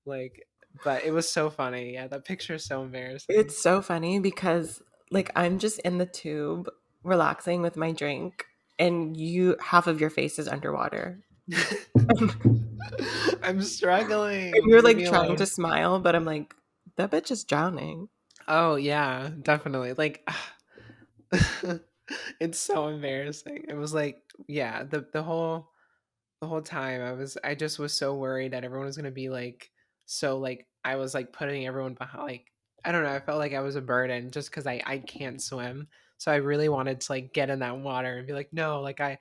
Like, but it was so funny. Yeah, that picture is so embarrassing. It's so funny because like I'm just in the tube relaxing with my drink and you half of your face is underwater. And I'm struggling. you're Leave like me trying to alone. smile, but I'm like, that bitch is drowning. Oh yeah, definitely. Like it's so embarrassing. It was like, yeah, the whole time I just was so worried that everyone was gonna be like so like I was like putting everyone behind like I don't know, I felt like I was a burden just because I can't swim. So I really wanted to like get in that water and be like, no, like I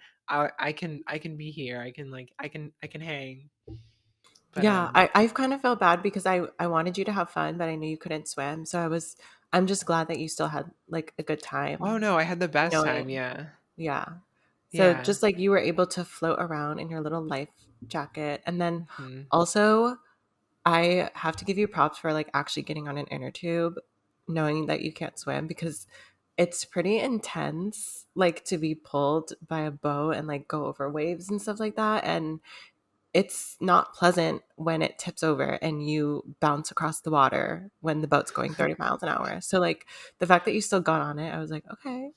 can be here. I can hang. But Yeah, I've kind of felt bad because I wanted you to have fun, but I knew you couldn't swim. So I'm just glad that you still had like a good oh time no, I had the best time, knowing. yeah. Yeah. So Yeah. just like you were able to float around in your little life jacket. And then Mhm. also I have to give you props for like actually getting on an inner tube knowing that you can't swim because it's pretty intense like to be pulled by a boat and like go over waves and stuff like that. And it's not pleasant when it tips over and you bounce across the water when the boat's going 30 miles an hour. So like the fact that you still got on it, I was like, okay.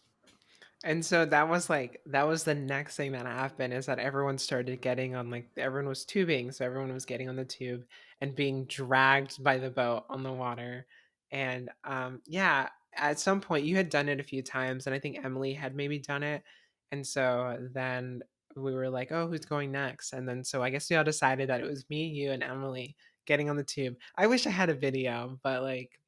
And so that was the next thing that happened is that everyone started getting on like everyone was tubing, so everyone was getting on the tube and being dragged by the boat on the water. And yeah, at some point you had done it a few times and I think Emily had maybe done it. And so then we were like, "Oh, who's going next?" And then so I guess we all decided that it was me, you and Emily getting on the tube. I wish I had a video, but like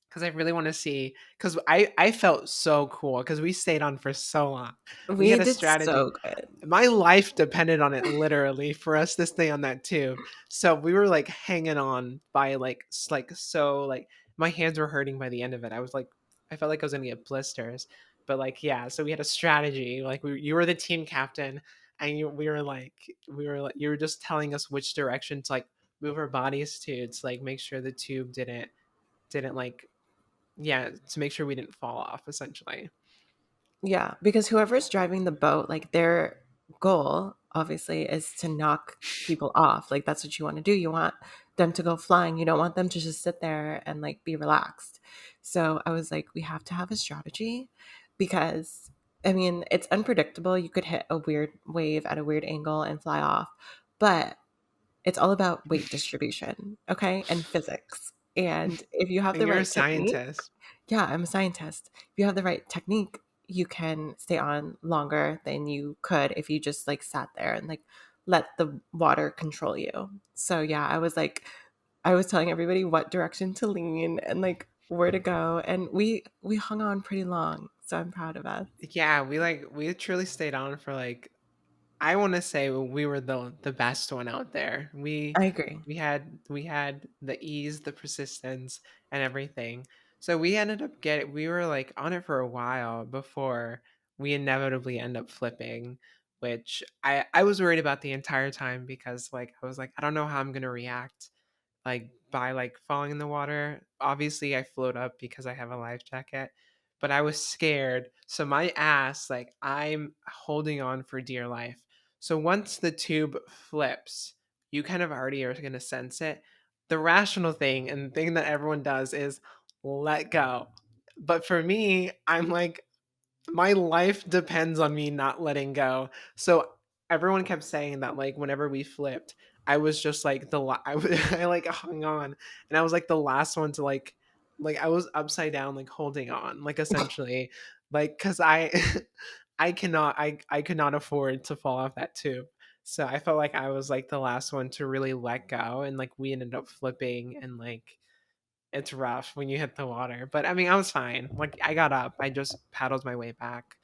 because I really want to see because I felt so cool because we stayed on for so long. We We had a did strategy. so good. My life depended on it literally for us to stay on that tube. So we were like hanging on by like so like my hands were hurting by the end of it. I felt like I was gonna get blisters. But like yeah, so we had a strategy. Like you were the team captain, and we were like you were just telling us which direction to like move our bodies to like make sure the tube didn't like yeah, to make sure we didn't fall off essentially. Yeah, because whoever's driving the boat, like their goal obviously is to knock people off. Like that's what you want to do. You want them to go flying. You don't want them to just sit there and like be relaxed. So I was like, we have to have a strategy because I mean, it's unpredictable. You could hit a weird wave at a weird angle and fly off. But it's all about weight distribution, okay? And physics. And if you have And the you're a right technique, scientist. yeah, I'm a scientist. If you have the right technique, you can stay on longer than you could if you just like sat there and like let the water control you. So yeah, I was telling everybody what direction to lean and like where to go and we hung on pretty long. So I'm proud of us. Yeah, we truly stayed on for like I want to say we were the best one out there. I agree. We had the ease, the persistence, and everything. So we ended up getting we were like on it for a while before we inevitably end up flipping, which I was worried about the entire time because like I was like I don't know how I'm gonna react like by like falling in the water. Obviously, I float up because I have a life jacket, but I was scared. So my ass, like I'm holding on for dear life. So once the tube flips, you kind of already are going to sense it. The rational thing and the thing that everyone does is let go. But for me, I'm like, my life depends on me not letting go. So everyone kept saying that like whenever we flipped, I was just like I like hung on, and I was like the last one to like I was upside down like holding on like essentially like cuz I I could not afford to fall off that tube. So I felt like I was like the last one to really let go, and like we ended up flipping, and like it's rough when you hit the water. But I mean, I was fine. Like I got up. I just paddled my way back.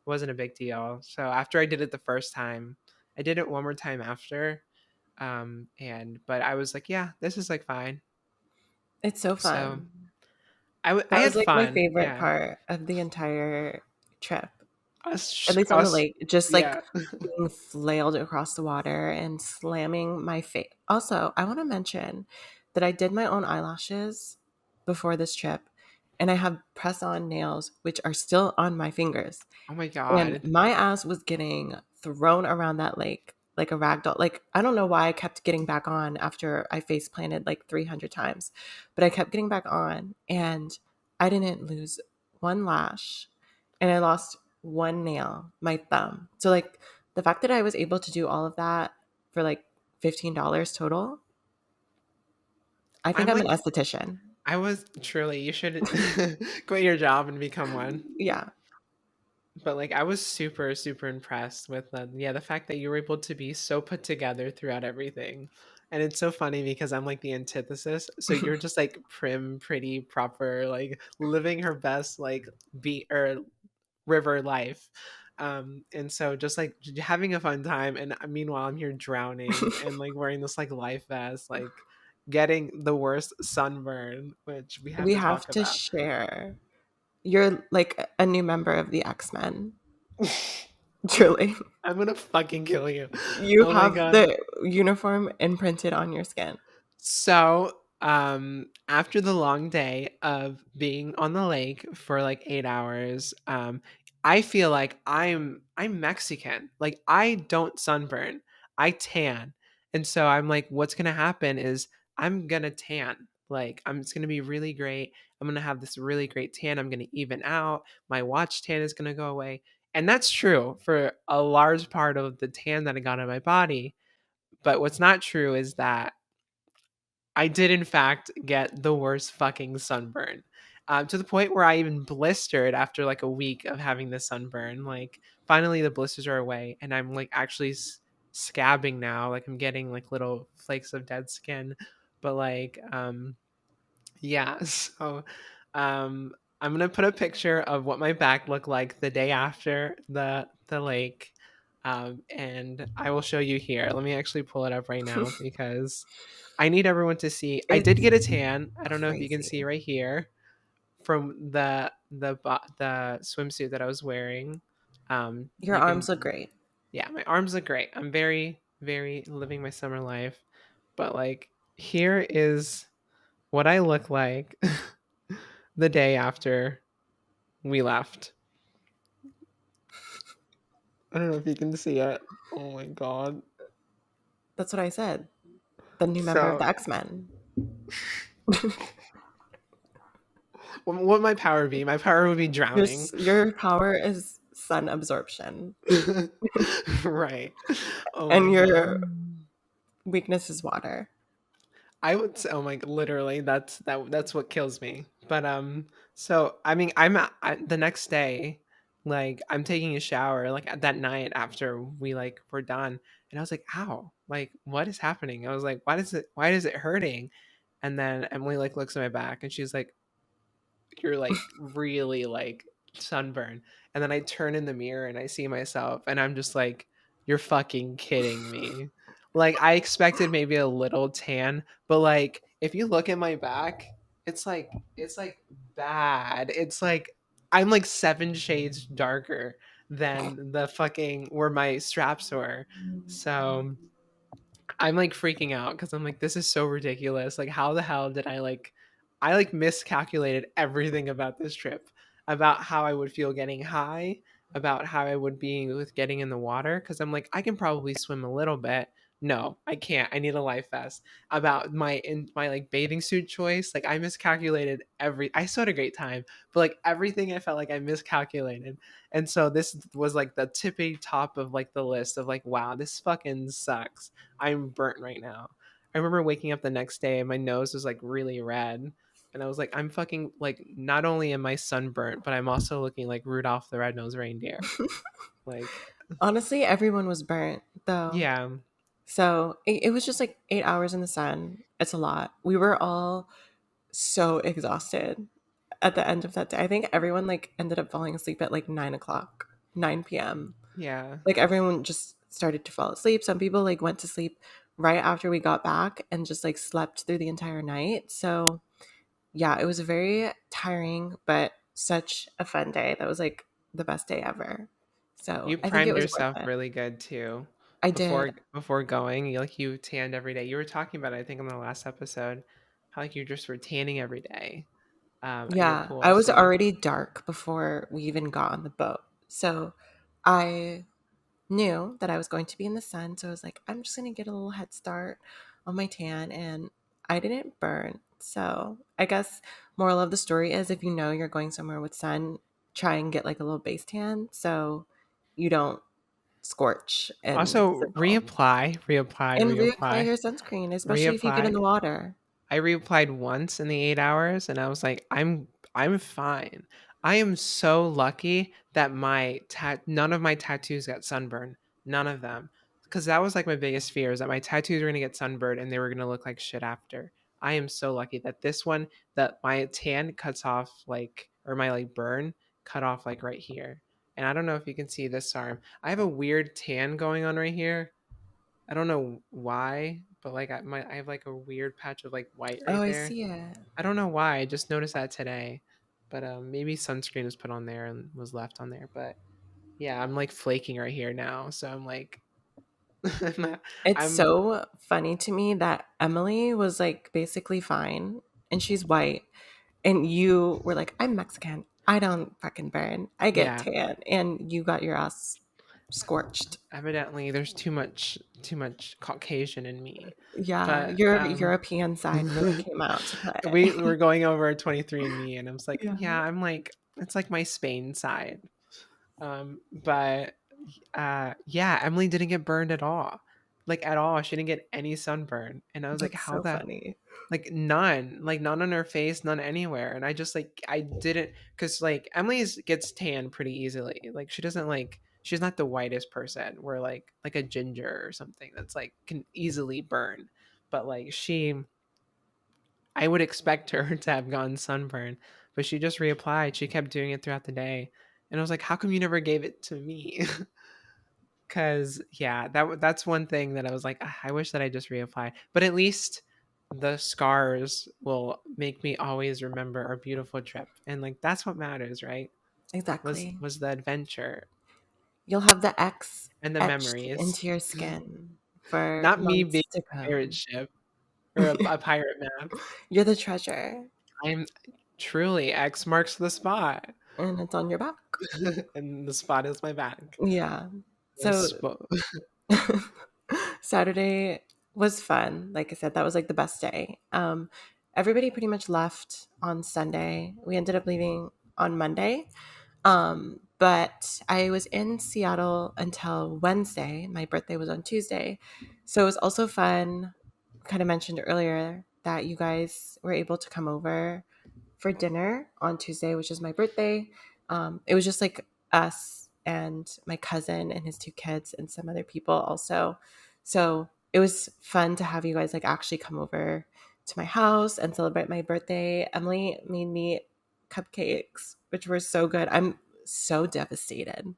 It wasn't a big deal. So after I did it the first time, I did it one more time after. And but I was like, yeah, this is like fine. It's so So fun. I That was had like my fun. favorite Yeah. part of the entire trip. At Us, least on the us, lake, just like yeah. being flailed across the water and slamming my face. Also, I want to mention that I did my own eyelashes before this trip, and I have press on nails, which are still on my fingers. Oh my And god. my ass was getting thrown around that lake like a rag doll. Like, I don't know why I kept getting back on after I face planted like 300 times, but I kept getting back on and I didn't lose one lash and I lost one nail, my thumb. So, like, the fact that I was able to do all of that for like $15 total, I think I'm I'm an like esthetician. I was truly you should quit your job and become one. Yeah. But like I was super super impressed with yeah, the fact that you were able to be so put together throughout everything. And it's so funny because I'm like the antithesis. So you're just like prim, pretty, proper, like living her best like beat or river life. And so just like having a fun time, and meanwhile I'm here drowning and like wearing this like life vest, like getting the worst sunburn, which we have We to have talk to about. share. You're like a new member of the X-Men. Truly. I'm gonna fucking kill you. You Oh my have god. the uniform imprinted on your skin. So, after the long day of being on the lake for like 8 hours, I feel like I'm Mexican. Like I don't sunburn, I tan, and so I'm like, what's gonna happen is I'm gonna tan. Like it's gonna be really great. I'm gonna have this really great tan. I'm gonna even out. My watch tan is gonna go away, and that's true for a large part of the tan that I got on my body. But what's not true is that I did in fact get the worst fucking sunburn. To the point where I even blistered after like a week of having the sunburn. Like finally the blisters are away, and I'm like actually scabbing now. Like I'm getting like little flakes of dead skin. But like yeah, so I'm gonna put a picture of what my back looked like the day after the lake. And I will show you here. Let me actually pull it up right now because I need everyone to see. I did It's get a tan. I don't know if you can see crazy. right here from the swimsuit that I was wearing. Your You arms can, look great. yeah, my arms look great. I'm very very living my summer life. But like here is what I look like the day after we left. I don't know if you can see it. Oh my god. That's what I said. The new member of So the X-Men. what would my power be? My power would be drowning. Your power is sun absorption. Right. Oh my And god. your weakness is water. I would say, oh my, literally, that's what kills me. But so I mean, the next day, like I'm taking a shower, like that night after we like were done, and I was like, ow, like what is happening? I was like, why is it hurting? And then Emily like looks at my back, and she's like, you're like really like sunburned. And then I turn in the mirror and I see myself, and I'm just like, you're fucking kidding me. Like I expected maybe a little tan, but like if you look at my back, it's like bad. It's like I'm like 7 shades darker than the fucking where my straps were. So I'm like freaking out because I'm like, this is so ridiculous. Like, how the hell did I like miscalculated everything about this trip, about how I would feel getting high, about how I would be with getting in the water. Cause I'm like, I can probably swim a little bit, no, I can't. I need a life vest. About my like bathing suit choice, like I miscalculated I still had a great time, but like everything I felt like I miscalculated. And so this was like the tippy top of like the list of like, wow, this fucking sucks. I'm burnt right now. I remember waking up the next day and my nose was like really red. And I was like, I'm fucking like, not only am I sunburnt, but I'm also looking like Rudolph the Red-Nosed Reindeer. Like, Honestly, everyone was burnt though. yeah, So it was just like 8 hours in the sun. It's a lot. We were all so exhausted at the end of that day. I think everyone like ended up falling asleep at like 9 o'clock, 9 p.m. yeah. Like everyone just started to fall asleep. Some people like went to sleep right after we got back and just like slept through the entire night. So yeah, it was very tiring, but such a fun day. That was like the best day ever. So You I think it primed was worth yourself it. really good too I before did. before going. You tanned every day. You were talking about it, I think, in the last episode, how like you just were tanning every day at your Yeah, I pool. was So already dark before we even got on the boat. So I knew that I was going to be in the sun. So I was like, I'm just going to get a little head start on my tan. And I didn't burn. So I guess moral of the story is if you know you're going somewhere with sun, try and get like a little base tan so you don't scorch and also sizzle. And reapply reapply, your sunscreen, especially if you get in reapply. the water. I reapplied once in the 8 hours, and I was like, I'm fine. I am so lucky that none of my tattoos got sunburned. None of them, because that was like my biggest fear is that my tattoos were gonna get sunburned and they were gonna look like shit after. I am so lucky that this one, that my tan cuts off like, or my like burn cut off like right here. And I don't know if you can see this arm. I have a weird tan going on right here. I don't know why, but like I have like a weird patch of like white Oh, right I there. see it. I don't know why. I just noticed that today. But maybe sunscreen was put on there and was left on there. But yeah, I'm like flaking right here now. So I'm like I'm, It's I'm so funny to me that Emily was like basically fine and she's white. And you were like, I'm Mexican. I don't fucking burn. I get yeah, tan. And you got your ass scorched. evidently there's too much Caucasian in me. Yeah, But your European side really came out to we play. were going over 23andMe and I was like, Yeah. yeah, I'm like it's like my Spain side. But yeah, Emily didn't get burned at all. Like at all. She didn't get any sunburn. And I was like, That's how so the funny. like none on her face, none anywhere. And I just like I didn't because like Emily's gets tan pretty easily. Like she doesn't like she's not the whitest person where like a ginger or something that's like can easily burn. But like I would expect her to have gotten sunburn, but she just reapplied. She kept doing it throughout the day. And I was like, how come you never gave it to me? Cause yeah, that's one thing that I was like, "Ah, I wish that I just reapplied. But at least the scars will make me always remember our beautiful trip. And like that's what matters, right? Was Exactly. was the adventure You'll have the X and the etched memories. into your skin for Not me being months to a pirate come. ship or a pirate map. You're the treasure, I'm truly X marks the spot. and it's on your back. And the spot is my back. Yeah. The So spo- Saturday was fun. Like I said, that was like the best day. Everybody pretty much left on Sunday. We ended up leaving on Monday. But I was in Seattle until Wednesday. My birthday was on Tuesday. So it was also fun. Kind of mentioned earlier that you guys were able to come over for dinner on Tuesday, which is my birthday. It was just like us and my cousin and his two kids and some other people also. So it was fun to have you guys like actually come over to my house and celebrate my birthday. Emily made me cupcakes, which were so good. I'm so devastated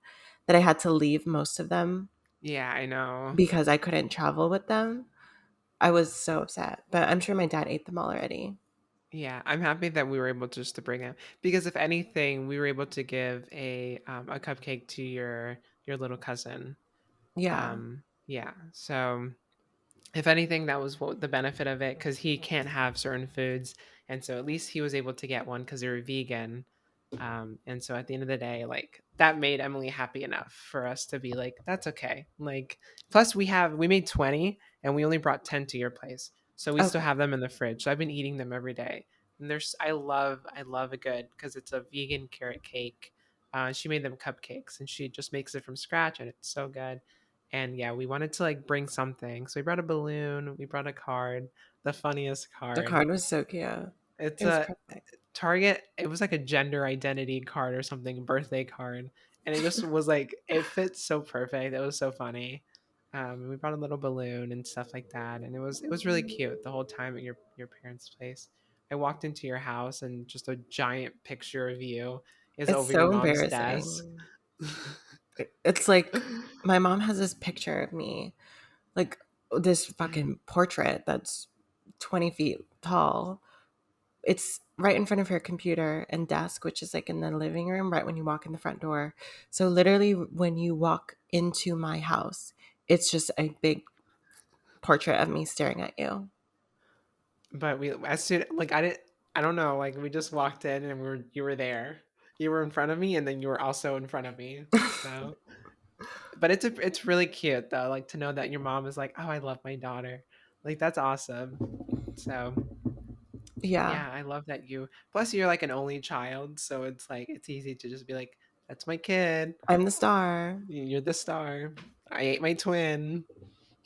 that I had to leave most of them yeah, I know. because I couldn't travel with them. I was so upset, but I'm sure my dad ate them already. Yeah, I'm happy that we were able just to bring him because if anything, we were able to give a cupcake to your little cousin. Yeah, Yeah. So if anything, that was what the benefit of it because he can't have certain foods, and so at least he was able to get one because they were vegan. And so at the end of the day, like that made Emily happy enough for us to be like, that's okay. Like, plus we made 20 and we only brought 10 to your place. So we still Okay. have them in the fridge. So I've been eating them every day. And there's, I love a good, because it's a vegan carrot cake. She made them cupcakes and she just makes it from scratch and it's so good. And yeah, we wanted to like bring something. So we brought a balloon, we brought a card, the funniest The card. card was so cute. It's It was a perfect. Target, it was like a gender identity card or something, birthday card. And it just was like, it fits so perfect. It was so funny. We brought a little balloon and stuff like that. And it was really cute the whole time at your parents' place. I walked into your house and just a giant picture of you is It's over your so mom's desk. embarrassing. It's like my mom has this picture of me, like this fucking portrait that's 20 feet tall. It's right in front of her computer and desk, which is like in the living room, right when you walk in the front door. So literally, when you walk into my house, it's just a big portrait of me staring at you. But we, as soon, like, I don't know, like we just walked in and you were there. You were in front of me and then you were also in front of me. So but it's really cute though, like to know that your mom is like, oh, I love my daughter. Like that's awesome. So Yeah, yeah, I love that you. Plus, you're like an only child, so it's like it's easy to just be like, that's my kid. I'm the star. You're the star. I ate my twin.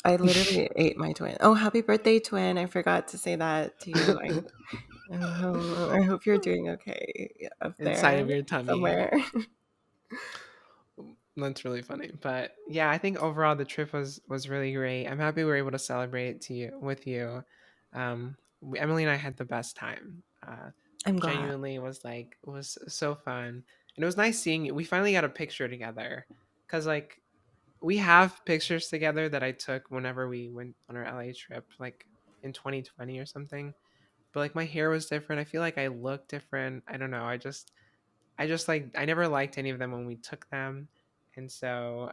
I literally ate my twin. Oh, happy birthday, twin! I forgot to say that to you. I hope you're doing okay up Inside there of your tummy. somewhere. That's really funny. But yeah, I think overall the trip was really great. I'm happy we were able to celebrate to you with you. Emily and I had the best time. I'm glad. Genuinely was like was so fun. And it was nice seeing you. We finally got a picture together cuz like we have pictures together that I took whenever we went on our LA trip like in 2020 or something. But like my hair was different. I feel like I looked different. I don't know. I just like I never liked any of them when we took them, and so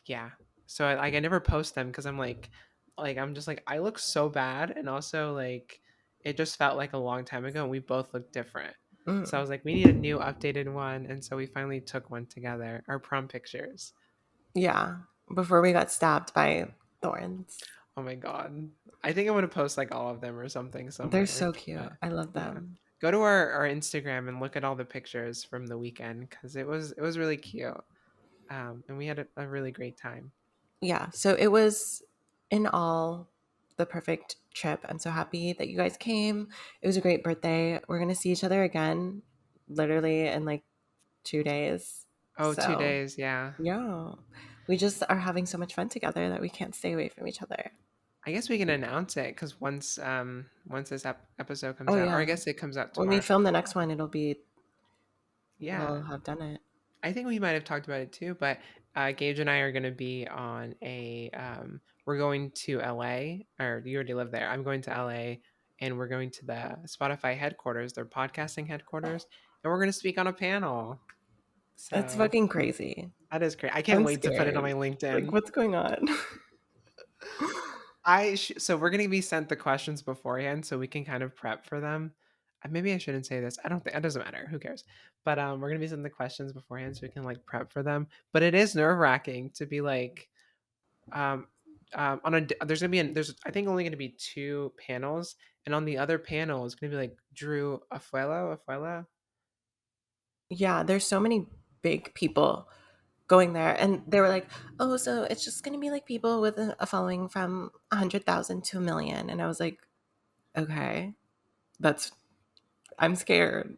yeah. So I never post them because I'm like I'm just like I look so bad, and also like it just felt like a long time ago, and we both look different. So I Mm, was like, we need a new updated one, and so we finally took one together, our prom pictures. yeah, before we got stabbed by thorns. Oh my god, I think I'm gonna post like all of them or something They're somewhere. so cute. But I love yeah, them. go to our Instagram and look at all the pictures from the weekend because it was really cute. And we had a really great time. Yeah, so it was in all the perfect trip. I'm so happy that you guys came. It was a great birthday. We're going to see each other again literally in like 2 days. Oh, two So, days, yeah. yeah, we just are having so much fun together that we can't stay away from each other. I guess we can announce it because once this episode comes Oh, out, or I yeah. guess it comes out When we tomorrow. film the next one, it'll be, Yeah, we'll have done it. I think we might have talked about it too. But Gage and I are going to be on a. We're going to LA, or you already live there. I'm going to LA, and we're going to the Spotify headquarters, their podcasting headquarters, and we're going to speak on a panel. That's So fucking crazy. that is great. I can't I'm wait to put it on scared. my Like, LinkedIn. what's going on? So we're gonna be sent the questions beforehand, so we can kind of prep for them. Maybe I shouldn't say this. I don't think it doesn't matter. Who cares? But we're gonna be sent the questions beforehand, so we can like prep for them. But it is nerve wracking to be like, um, on a there's gonna be there's I think only gonna be two panels, and on the other panel is gonna be like Drew Afuela. Yeah, there's so many big people going there, and they were like, oh, so it's just going to be like people with a following from 100,000 to a million. And I was like, okay, that's, I'm scared,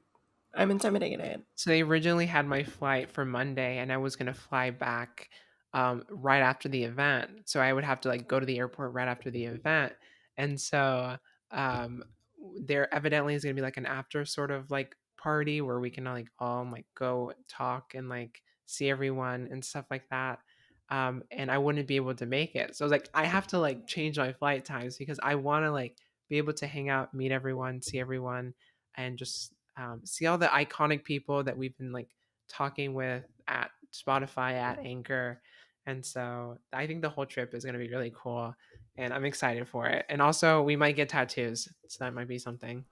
I'm intimidated. So they originally had my flight for Monday, and I was gonna fly back right after the event. So I would have to like go to the airport right after the event, and so um, there evidently is gonna be like an after sort of like party where we can like all like go talk and like see everyone and stuff like that. And I wouldn't be able to make it, so I was like, I have to like change my flight times because I want to like be able to hang out, meet everyone, see everyone, and just see all the iconic people that we've been like talking with at Spotify, at Anchor. And so I think the whole trip is going to be really cool, and I'm excited for it. And also, we might get tattoos, so that might be something.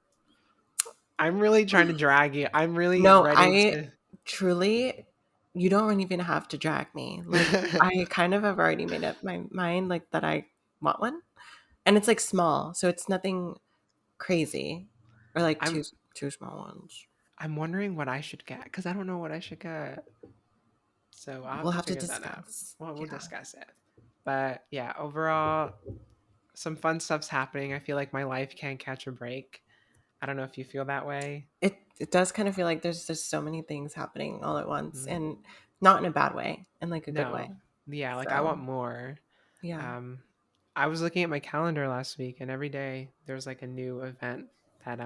I'm really trying to drag you. I'm really No, ready I to. truly, You don't even have to drag me. Like, I kind of have already made up my mind, like, that I want one. And it's, like, small, so it's nothing crazy or, like, I'm two small ones. I'm wondering what I should get because I don't know what I should get. So I'll have We'll to have to figure that out. discuss. Well, we'll Yeah. discuss it. But yeah, overall, some fun stuff's happening. I feel like my life can't catch a break. I don't know if you feel that way. It does kind of feel like there's just so many things happening all at once, Mhm. and not in a bad way, in, like, a good No. way. Yeah, like I want So, more. yeah. Um, I was looking at my calendar last week, and every day there's like a new event that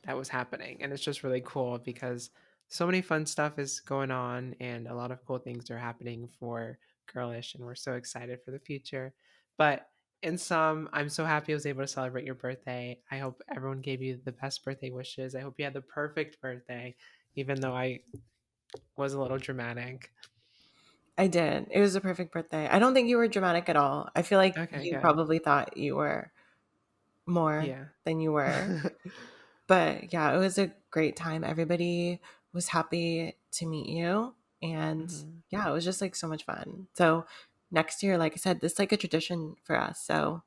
that was happening, and it's just really cool because so many fun stuff is going on, and a lot of cool things are happening for Girlish, and we're so excited for the future. But in some, I'm so happy I was able to celebrate your birthday. I hope everyone gave you the best birthday wishes. I hope you had the perfect birthday, even though I was a little dramatic. I did. It was a perfect birthday. I don't think you were dramatic at all. I feel like Okay, you good. probably thought you were more Yeah. than you were. But yeah, it was a great time. Everybody was happy to meet you. And Mhm. yeah, it was just like so much fun. So next year, like I said, this is like a tradition for us. So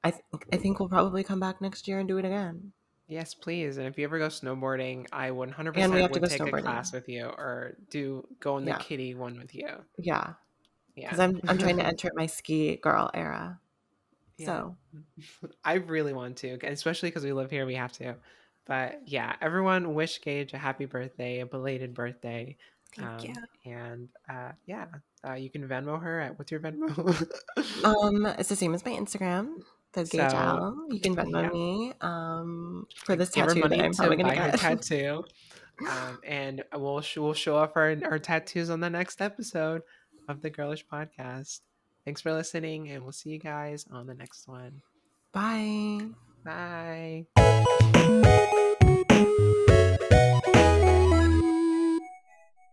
I think we'll probably come back next year and do it again. Yes, please. And if you ever go snowboarding, I And we 100% have to would go take a class snowboarding. with you or do go on the Yeah. kiddie one with you. Yeah. Because Yeah. I'm trying to enter my ski girl era. Yeah. So I really want to, especially because we live here, we have to. But yeah, everyone wish Gage a happy birthday, a belated birthday. thank you. And yeah, you can Venmo her at what's your Venmo? It's the same as my Instagram, the Gage So Al. You can Venmo yeah, me for this give her tattoo that money I'm to probably gonna buy her get. tattoo. And we'll show off our tattoos on the next episode of the Girlish Podcast. Thanks for listening, and we'll see you guys on the next one. Bye. Bye.